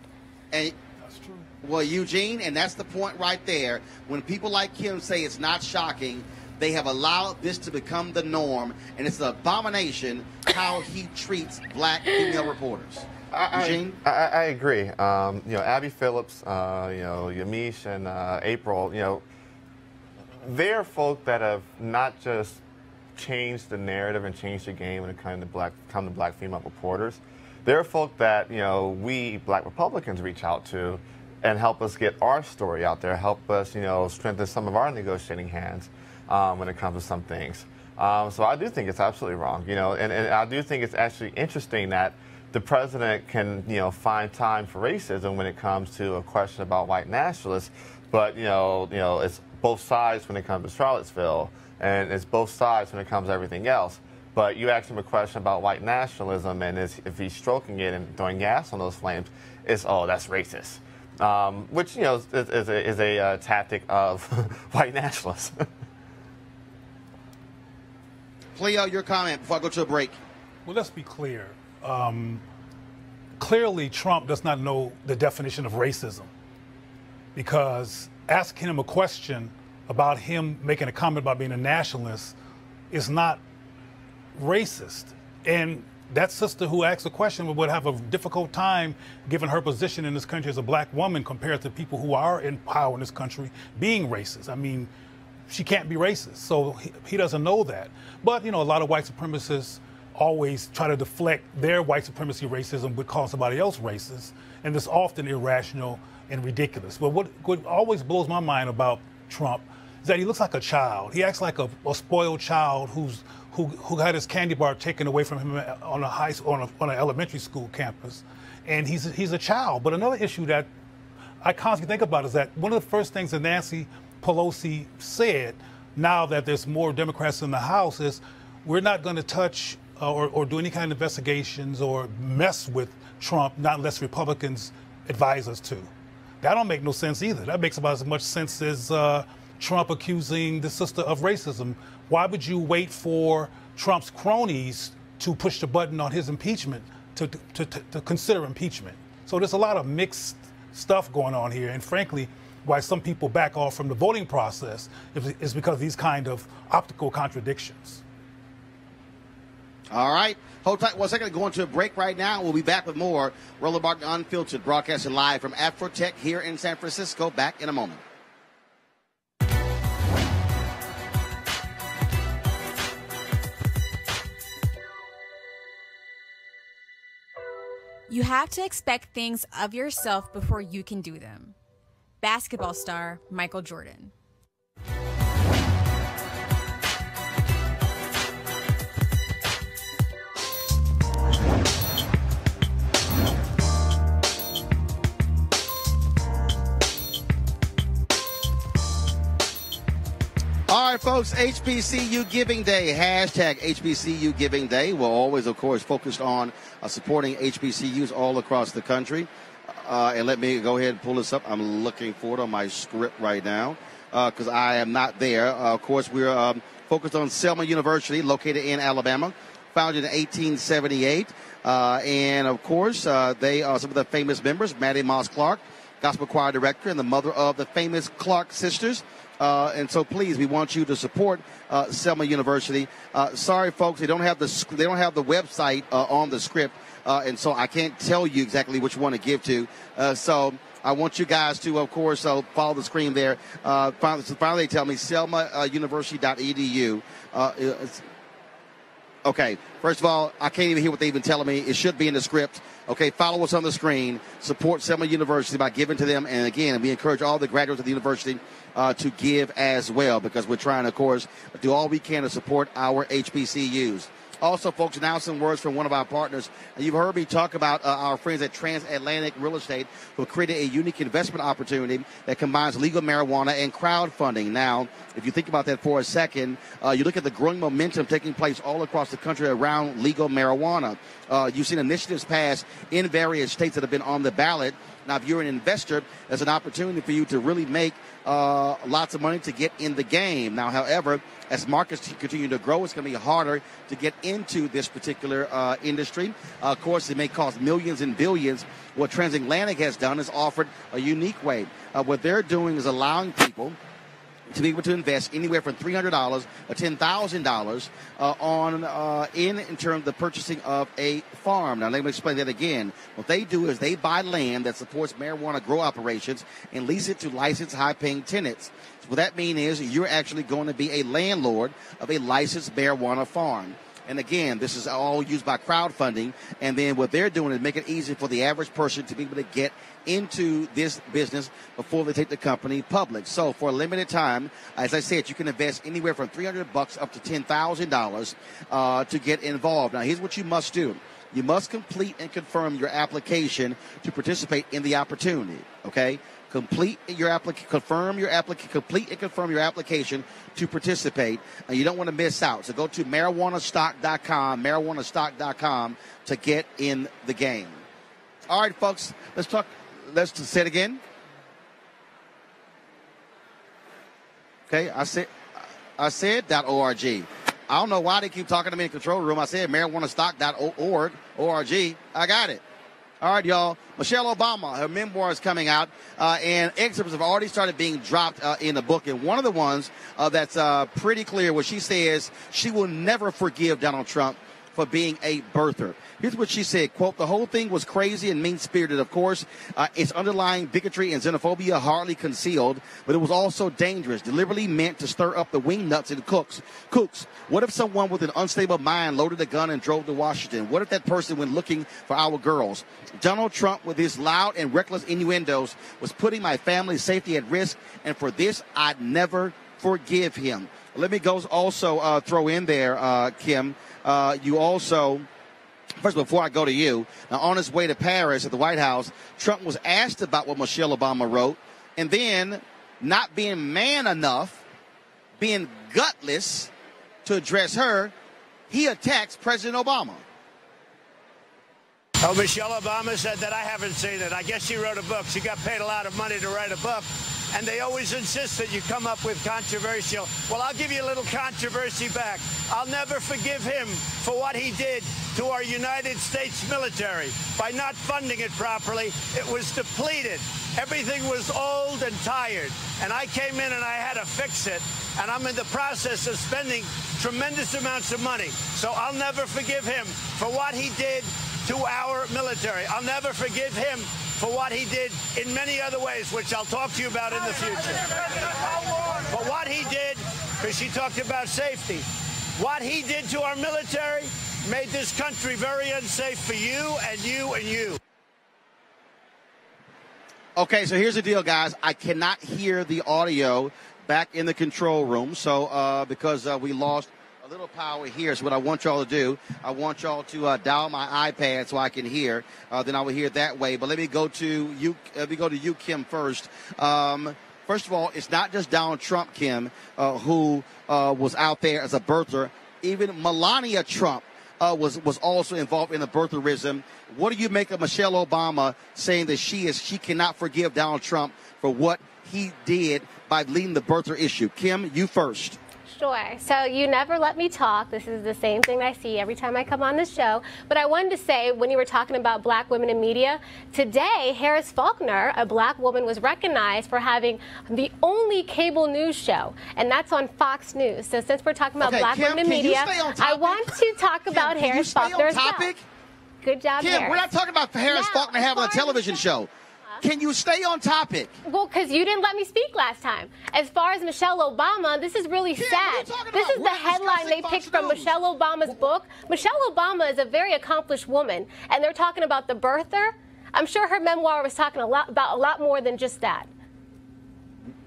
And that's true. Well, Eugene, and that's the point right there. When people like Kim say it's not shocking, they have allowed this to become the norm, and it's an abomination how he treats black female reporters. Eugene? I agree. Abby Phillips, Yamiche, and April, they're folk that have not just changed the narrative and changed the game when it comes to black female reporters. They're folk that, we black Republicans reach out to and help us get our story out there, help us, strengthen some of our negotiating hands when it comes to some things. So I do think it's absolutely wrong, and I do think it's actually interesting that the president can, find time for racism when it comes to a question about white nationalists, but, it's both sides when it comes to Charlottesville, and it's both sides when it comes to everything else. But you ask him a question about white nationalism, and if he's stroking it and throwing gas on those flames, it's, oh, that's racist, which, is a tactic of white nationalists. Cleo, your comment before I go to a break. Well, let's be clear. Clearly, Trump does not know the definition of racism, because asking him a question about him making a comment about being a nationalist is not racist. And that sister who asked the question would have a difficult time, given her position in this country as a black woman, compared to people who are in power in this country, being racist. I mean, she can't be racist, so he doesn't know that. But, a lot of white supremacists always try to deflect their white supremacy racism with calling somebody else racist, and it's often irrational and ridiculous. But what always blows my mind about Trump is that he looks like a child. He acts like a spoiled child who had his candy bar taken away from him on an elementary school campus, and he's a child. But another issue that I constantly think about is that one of the first things that Nancy Pelosi said, now that there's more Democrats in the House, is we're not going to touch or do any kind of investigations or mess with Trump, not unless Republicans advise us to. That don't make no sense either. That makes about as much sense as Trump accusing the sister of racism. Why would you wait for Trump's cronies to push the button on his impeachment to consider impeachment? So there's a lot of mixed stuff going on here, and frankly, why some people back off from the voting process is because of these kind of optical contradictions. All right. Hold tight 1 second. Going to a break right now. We'll be back with more Roland Martin Unfiltered, broadcasting live from AfroTech here in San Francisco. Back in a moment. You have to expect things of yourself before you can do them. Basketball star Michael Jordan. All right, folks, HBCU Giving Day, hashtag HBCU Giving Day. We're always, of course, focused on supporting HBCUs all across the country. And let me go ahead and pull this up. I'm looking for it on my script right now because I am not there. Of course, we're focused on Selma University, located in Alabama, founded in 1878. And, of course, they are some of the famous members, Mattie Moss Clark, gospel choir director and the mother of the famous Clark sisters. And so, please, we want you to support Selma University. Sorry, folks, they don't have the website on the script, and so I can't tell you exactly which one to give to. So I want you guys to, of course, follow the screen there. Finally, tell me selmauniversity.edu. Okay, first of all, I can't even hear what they're even telling me. It should be in the script. Okay, follow us on the screen. Support Selma University by giving to them. And, again, we encourage all the graduates of the university to give as well, because we're trying to, of course, do all we can to support our HBCUs. Also, folks, now some words from one of our partners. You've heard me talk about our friends at Transatlantic Real Estate, who have created a unique investment opportunity that combines legal marijuana and crowdfunding. Now, if you think about that for a second, you look at the growing momentum taking place all across the country around legal marijuana. You've seen initiatives passed in various states that have been on the ballot. Now, if you're an investor, there's an opportunity for you to really make lots of money to get in the game. Now, however, as markets continue to grow, it's going to be harder to get into this particular industry. Of course, it may cost millions and billions. What Transatlantic has done is offered a unique way. What they're doing is allowing people to be able to invest anywhere from $300 or $10,000 in terms of the purchasing of a farm. Now, let me explain that again. What they do is they buy land that supports marijuana grow operations and lease it to licensed high-paying tenants. So what that means is you're actually going to be a landlord of a licensed marijuana farm. And again, this is all used by crowdfunding. And then what they're doing is make it easy for the average person to be able to get into this business before they take the company public. So for a limited time, as I said, you can invest anywhere from $300 up to $10,000 to get involved. Now, here's what you must do. You must complete and confirm your application to participate in the opportunity. Okay? Complete and confirm your application to participate, and you don't want to miss out. So go to marijuanastock.com to get in the game. All right, folks, let's say it again. Okay, I said .org. I don't know why they keep talking to me in the control room. I said marijuanastock.org. I got it. All right, y'all. Michelle Obama, her memoir is coming out, and excerpts have already started being dropped in the book. And one of the ones that's pretty clear, where she says she will never forgive Donald Trump for being a birther. Here's what she said, quote, "The whole thing was crazy and mean-spirited, of course. Its underlying bigotry and xenophobia hardly concealed, but it was also dangerous, deliberately meant to stir up the wingnuts and kooks. What if someone with an unstable mind loaded a gun and drove to Washington? What if that person went looking for our girls? Donald Trump, with his loud and reckless innuendos, was putting my family's safety at risk, and for this, I'd never forgive him." Let me also throw in there, Kim, you also... First, before I go to you, now on his way to Paris at the White House, Trump was asked about what Michelle Obama wrote, and then, not being man enough, being gutless to address her, he attacks President Obama. Oh, Michelle Obama said that. I haven't seen it. I guess she wrote a book. She got paid a lot of money to write a book. And they always insist that you come up with controversial. Well, I'll give you a little controversy back. I'll never forgive him for what he did to our United States military by not funding it properly. It was depleted. Everything was old and tired. And I came in and I had to fix it. And I'm in the process of spending tremendous amounts of money. So I'll never forgive him for what he did to our military. I'll never forgive him for what he did in many other ways, which I'll talk to you about in the future. But what he did, because she talked about safety, what he did to our military made this country very unsafe for you and you and you. Okay, so here's the deal, guys. I cannot hear the audio back in the control room, so because we lost a little power here. So what I want y'all to do, I want y'all to dial my iPad so I can hear. Then I will hear that way. But let me go to you. Kim, first. First of all, it's not just Donald Trump, Kim, who was out there as a birther. Even Melania Trump was also involved in the birtherism. What do you make of Michelle Obama saying that she cannot forgive Donald Trump for what he did by leading the birther issue? Kim, you first. Sure. So you never let me talk. This is the same thing I see every time I come on this show. But I wanted to say, when you were talking about black women in media, today Harris Faulkner, a black woman, was recognized for having the only cable news show, and that's on Fox News. So since we're talking about black women in media, I want to talk about Harris Faulkner as well. Good job, Kim, Harris. we're not talking about Harris Faulkner having a television show. Can you stay on topic? Well, because you didn't let me speak last time. As far as Michelle Obama, this is really sad. This is the headline they picked from Michelle Obama's book. Michelle Obama is a very accomplished woman, and they're talking about the birther. I'm sure her memoir was talking about a lot more than just that.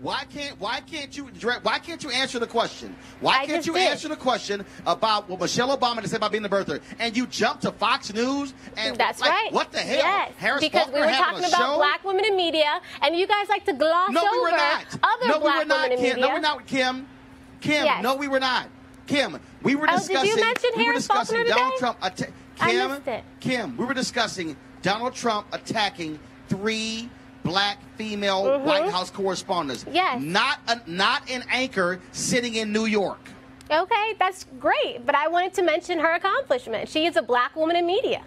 Why can't you answer the question? Why can't you answer the question about what Michelle Obama said about being the birther? And you jump to Fox News and that's right. What the hell? Yes, Harris because Faulkner we were having talking a about show? black women in media, and you guys like to gloss over other black women in media. No, we're not, Kim. Yes. No, we were not. Kim, we were discussing. Did you mention Harris Faulkner today? Donald Trump. I missed it. Kim, we were discussing Donald Trump attacking 3 black female White House correspondents. Yes. Not an anchor sitting in New York. Okay, that's great, but I wanted to mention her accomplishment. She is a black woman in media.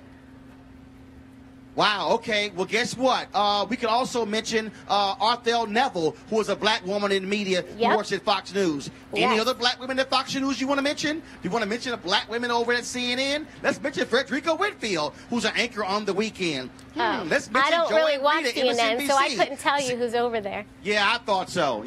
Wow, okay. Well, guess what? We can also mention Arthel Neville, who was a black woman in media who works at Fox News. Any other black women at Fox News you want to mention? Do you want to mention a black women over at CNN? Let's mention Frederica Whitfield, who's an anchor on the weekend. Let's mention I don't really watch Rita, CNN, so I couldn't tell you who's over there. Yeah, I thought so.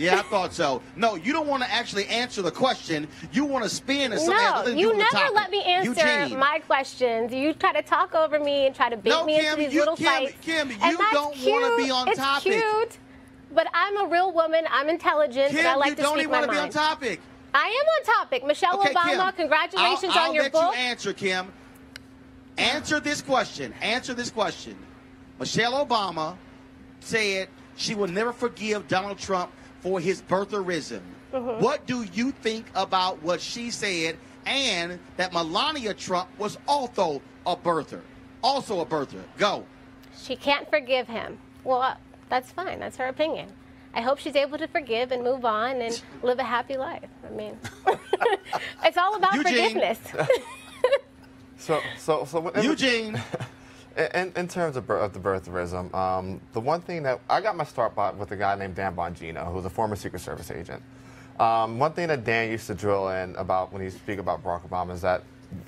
No, you don't want to actually answer the question. You want to spin as something else. No, you never let me answer my questions. You try to talk over me and try to bait me into these little fights. Kim, you don't want to be on topic. It's cute, but I'm a real woman. I'm intelligent, Kim, and I like to speak my mind. you don't even want to be on topic. I am on topic. Michelle Obama, Kim, congratulations on your book. I'll let you answer, Kim. Answer this question. Michelle Obama said she will never forgive Donald Trump for his birtherism. What do you think about what she said, and that Melania Trump was also a birther? Go. She can't forgive him. Well, that's fine. That's her opinion. I hope she's able to forgive and move on and live a happy life. I mean, it's all about forgiveness. Eugene. In terms of the birtherism, the one thing that I got my start with a guy named Dan Bongino, who's a former Secret Service agent. One thing that Dan used to drill in about when he speak about Barack Obama is that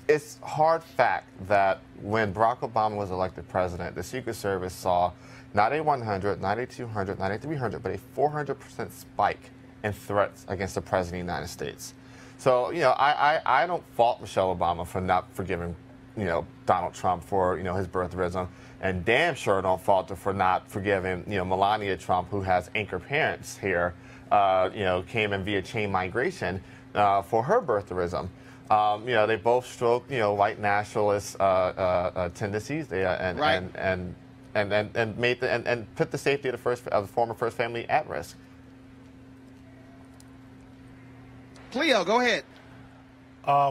it's hard fact that when Barack Obama was elected president, the Secret Service saw not a 100, not a 200, not a 300, but a 400% spike in threats against the president of the United States. So, I don't fault Michelle Obama for not forgiving, Donald Trump for, his birtherism, and damn sure don't fault her for not forgiving, Melania Trump, who has anchor parents here, came in via chain migration for her birtherism. They both stroke, white nationalist tendencies. And put the safety of the former first family at risk. Cleo, go ahead.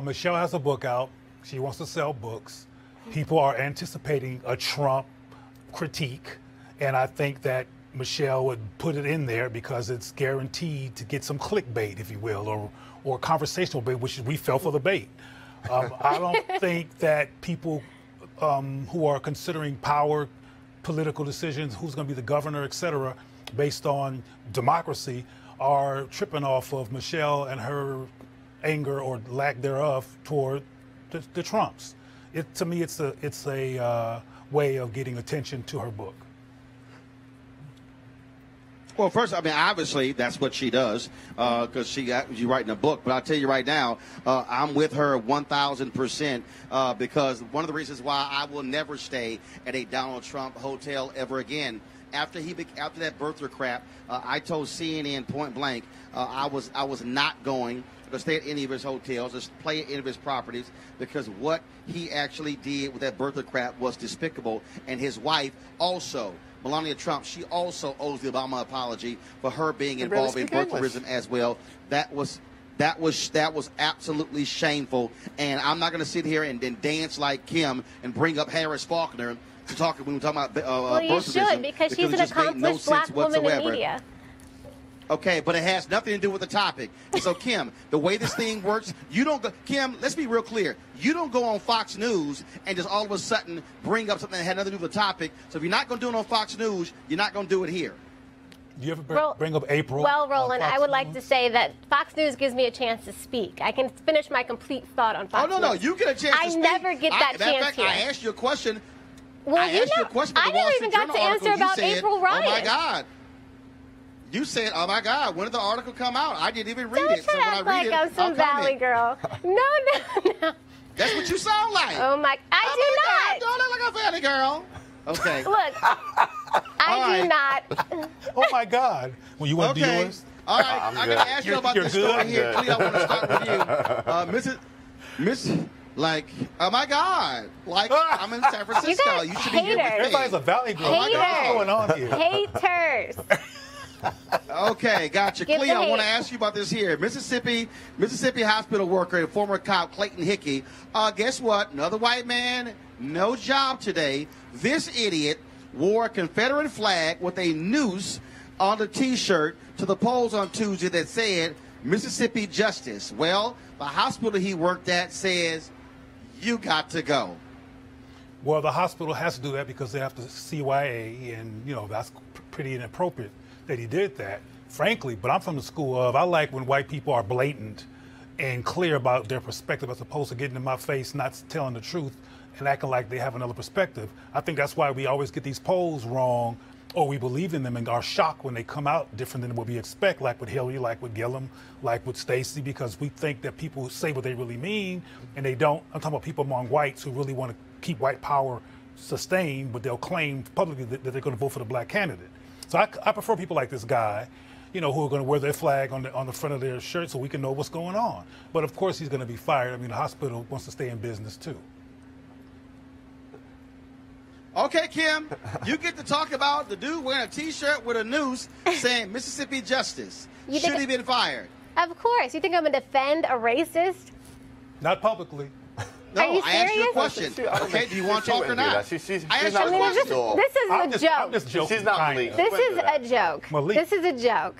Michelle has a book out. She wants to sell books. People are anticipating a Trump critique, and I think that Michelle would put it in there because it's guaranteed to get some clickbait, if you will, or conversational bait, which we fell for the bait. I don't think that people who are considering power, political decisions, who's going to be the governor, et cetera, based on democracy, are tripping off of Michelle and her anger or lack thereof toward the Trumps. To me, it's a way of getting attention to her book. Well, first, obviously, that's what she does because she's writing a book. But I'll tell you right now, I'm with her 1,000% because one of the reasons why I will never stay at a Donald Trump hotel ever again. After that birther crap, I told CNN point blank I was not going to stay at any of his hotels or play at any of his properties because what he actually did with that birther crap was despicable. And his wife also, Melania Trump, she also owes the Obama apology for her being involved in birtherism as well. That was absolutely shameful. And I'm not going to sit here and dance like Kim and bring up Harris Faulkner to talk when we're talking about well, you should because she's an accomplished black woman in media. Okay, but it has nothing to do with the topic. So, Kim, the way this thing works, you don't go. Kim, let's be real clear. You don't go on Fox News and just all of a sudden bring up something that had nothing to do with the topic. So if you're not going to do it on Fox News, you're not going to do it here. Do you ever bring up April? Well, Roland, I would like to say that Fox News gives me a chance to speak. I can finish my complete thought on Fox News. Oh, no, you get a chance to speak. I never get that chance here. I asked you a question. Well, I asked you a question. I never even got to answer about April Ryan. Oh, my God. You said, oh, my God, when did the article come out? I didn't even read it. So when I read it, I'm some valley girl. No. That's what you sound like. Oh, my. I do not. Don't look like a valley girl. Okay. Look, I do not. Oh, my God. Well, you want to do yours? All right. I'm going to ask you about this story here. Cleo, I want to start with you. Miss, like, oh, my God. Like, I'm in San Francisco. You should be here with me. Everybody's a valley girl. What's going on here? Haters. Okay, gotcha. Cleo, I want to ask you about this here. Mississippi hospital worker and former cop Clayton Hickey. Guess what? Another white man, no job today. This idiot wore a Confederate flag with a noose on the T-shirt to the polls on Tuesday that said Mississippi Justice. Well, the hospital he worked at says, you got to go. Well, the hospital has to do that because they have to CYA, and, you know, that's pretty inappropriate that he did that, frankly. But I'm from the school of, I like when white people are blatant and clear about their perspective as opposed to getting in my face, not telling the truth and acting like they have another perspective. I think that's why we always get these polls wrong, or we believe in them and are shocked when they come out different than what we expect, like with Hillary, like with Gillum, like with Stacey, because we think that people say what they really mean and they don't. I'm talking about people among whites who really want to keep white power sustained, but they'll claim publicly that they're going to vote for the black candidate. So I prefer people like this guy, you know, who are going to wear their flag on the front of their shirt so we can know what's going on. But of course he's going to be fired. I mean, the hospital wants to stay in business too. Okay, Kim, you get to talk about the dude wearing a T-shirt with a noose saying Mississippi Justice. Should he been fired? Of course. You think I'm going to defend a racist? Not publicly. No, Are you I asked you a serious? question. Okay, do you want to talk or not? She's I asked not you a question. This is a joke. I'm just joking. She's not Malik. This is a joke. Malik. This is a joke.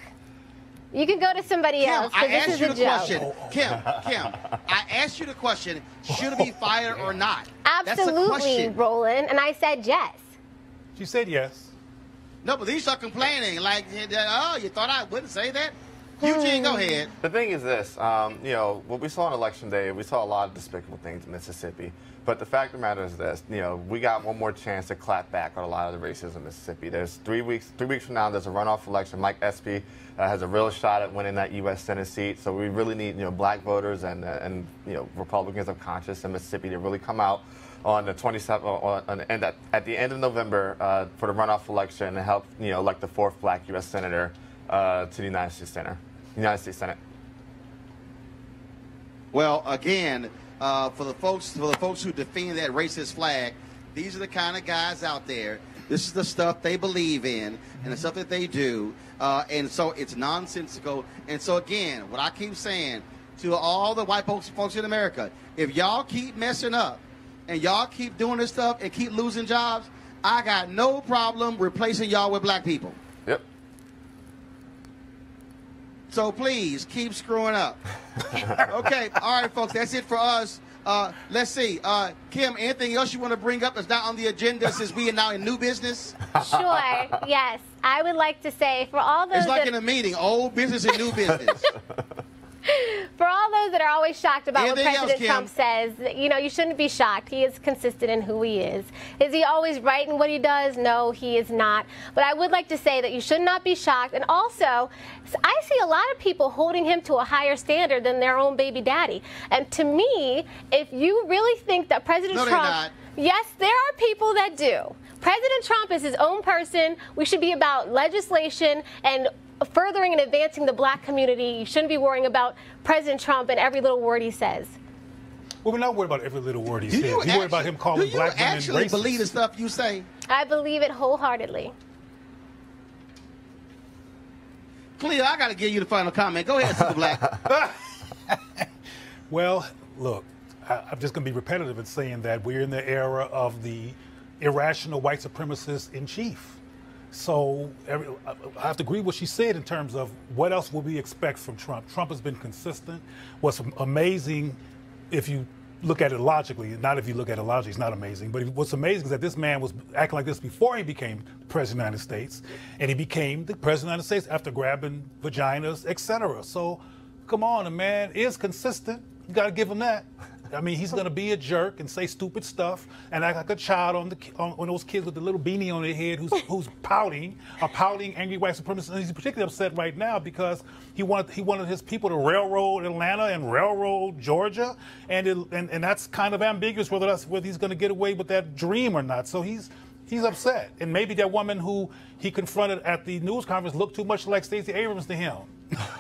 You can go to somebody else, but this is a joke. Question. Kim, I asked you the question, should he be fired or not? Absolutely, Roland, and I said yes. She said yes. No, but these are complaining, like, oh, you thought I wouldn't say that? Eugene, go ahead. The thing is this, you know, what we saw on Election Day, we saw a lot of despicable things in Mississippi. But the fact of the matter is this, you know, we got one more chance to clap back on a lot of the racism in Mississippi. There's 3 weeks from now, there's a runoff election. Mike Espy has a real shot at winning that U.S. Senate seat. So we really need, you know, black voters and you know, Republicans of conscience in Mississippi to really come out on the 27th, and at the end of November for the runoff election and help, you know, elect the 4th black U.S. Senator to the United States Senate. Well, again, for the folks who defend that racist flag, these are the kind of guys out there. This is the stuff they believe in and the stuff that they do, and so it's nonsensical. And so again, what I keep saying to all the white folks in America, if y'all keep messing up and y'all keep doing this stuff and keep losing jobs, I got no problem replacing y'all with black people. Yep. So please keep screwing up. Okay, all right, folks, that's it for us. Let's see. Kim, anything else you want to bring up that's not on the agenda since we are now in new business? Sure, yes. I would like to say for all those It's like in a meeting, old business and new business. For all those that are always shocked about Anything what President else, Trump says, you know, you shouldn't be shocked. He is consistent in who he is. Is he always right in what he does? No, he is not. But I would like to say that you should not be shocked. And also, I see a lot of people holding him to a higher standard than their own baby daddy. And to me, if you really think that President No, Trump... they're not. Yes, there are people that do. President Trump is his own person. We should be about legislation and furthering and advancing the black community. You shouldn't be worrying about President Trump and every little word he says. Well, we're not worried about every little word he says. We're worried about him calling black women racist. Do you actually believe the stuff you say? I believe it wholeheartedly. Cleo, I got to give you the final comment. Go ahead, Super Black. Well, look, I'm just going to be repetitive in saying that we're in the era of the irrational white supremacist in chief. So I have to agree with what she said in terms of what else would we expect from Trump. Trump has been consistent. What's amazing, if you look at it logically, not if you look at it logically, it's not amazing, but what's amazing is that this man was acting like this before he became president of the United States, and he became the president of the United States after grabbing vaginas, etc. So, come on, the man is consistent. You got to give him that. I mean, he's going to be a jerk and say stupid stuff and act like a child on those kids with the little beanie on their head who's pouting angry white supremacists. And he's particularly upset right now because he wanted his people to railroad Atlanta and railroad Georgia, and that's kind of ambiguous whether he's going to get away with that dream or not. So he's upset, and maybe that woman who he confronted at the news conference looked too much like Stacey Abrams to him,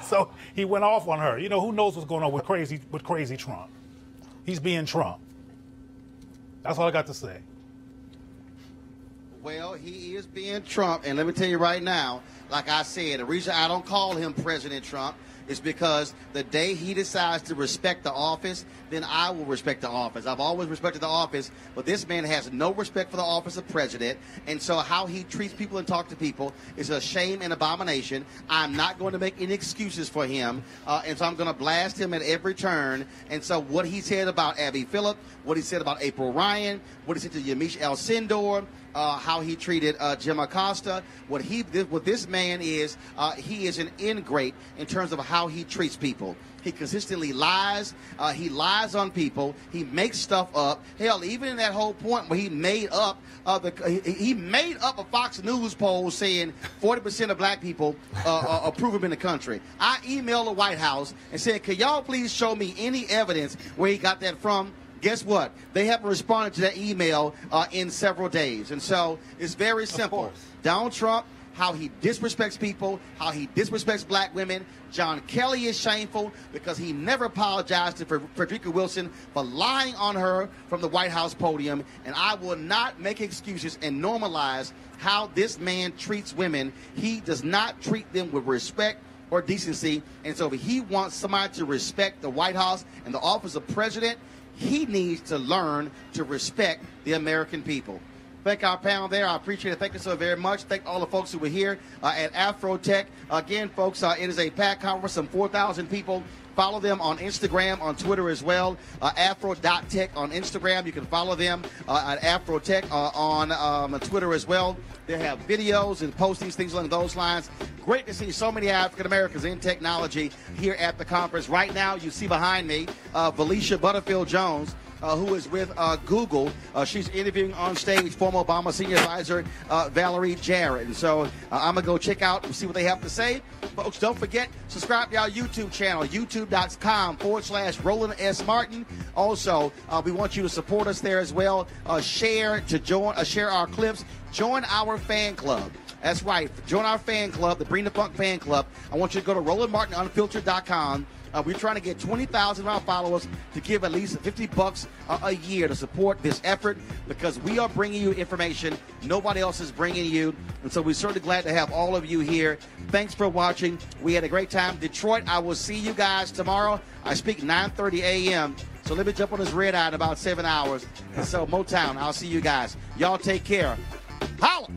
so he went off on her. You know, who knows what's going on with crazy Trump? He's being Trump. That's all I got to say. Well, he is being Trump, and let me tell you right now, like I said, the reason I don't call him President Trump is because the day he decides to respect the office, then I will respect the office. I've always respected the office, but this man has no respect for the office of president, and so how he treats people and talks to people is a shame and abomination. I'm not going to make any excuses for him, and so I'm going to blast him at every turn. And so what he said about Abby Phillip, what he said about April Ryan, what he said to Yamiche Alcindor, how he treated Jim Acosta. What this man is, he is an ingrate in terms of how he treats people. He consistently lies. He lies on people. He makes stuff up. Hell, even in that whole point where he made up a Fox News poll saying 40% of black people approve him in the country. I emailed the White House and said, "Can y'all please show me any evidence where he got that from?" Guess what? They haven't responded to that email in several days. And so it's very simple. Donald Trump, how he disrespects people, how he disrespects black women. John Kelly is shameful because he never apologized to Frederica Wilson for lying on her from the White House podium. And I will not make excuses and normalize how this man treats women. He does not treat them with respect or decency. And so if he wants somebody to respect the White House and the office of president, he needs to learn to respect the American people. Thank our panel there. I appreciate it. Thank you so very much. Thank all the folks who were here at AfroTech. Again, folks, it is a packed conference, some 4,000 people. Follow them on Instagram, on Twitter as well. Afro.tech on Instagram. You can follow them at AfroTech on Twitter as well. They have videos and postings, things along those lines. Great to see so many African Americans in technology here at the conference. Right now, you see behind me, Felicia Butterfield-Jones, who is with Google. She's interviewing on stage former Obama senior advisor Valerie Jarrett. And so I'm going to go check out and see what they have to say. Folks, don't forget, subscribe to our YouTube channel, youtube.com/Roland S. Martin. Also, we want you to support us there as well. Share our clips. Join our fan club. That's right. Join our fan club, the Bring the Funk fan club. I want you to go to RolandMartinUnfiltered.com. We're trying to get 20,000 of our followers to give at least $50 a year to support this effort, because we are bringing you information nobody else is bringing you. And so we're certainly glad to have all of you here. Thanks for watching. We had a great time. Detroit, I will see you guys tomorrow. I speak 9:30 a.m. So let me jump on this red eye in about 7 hours. And so Motown, I'll see you guys. Y'all take care. Holla!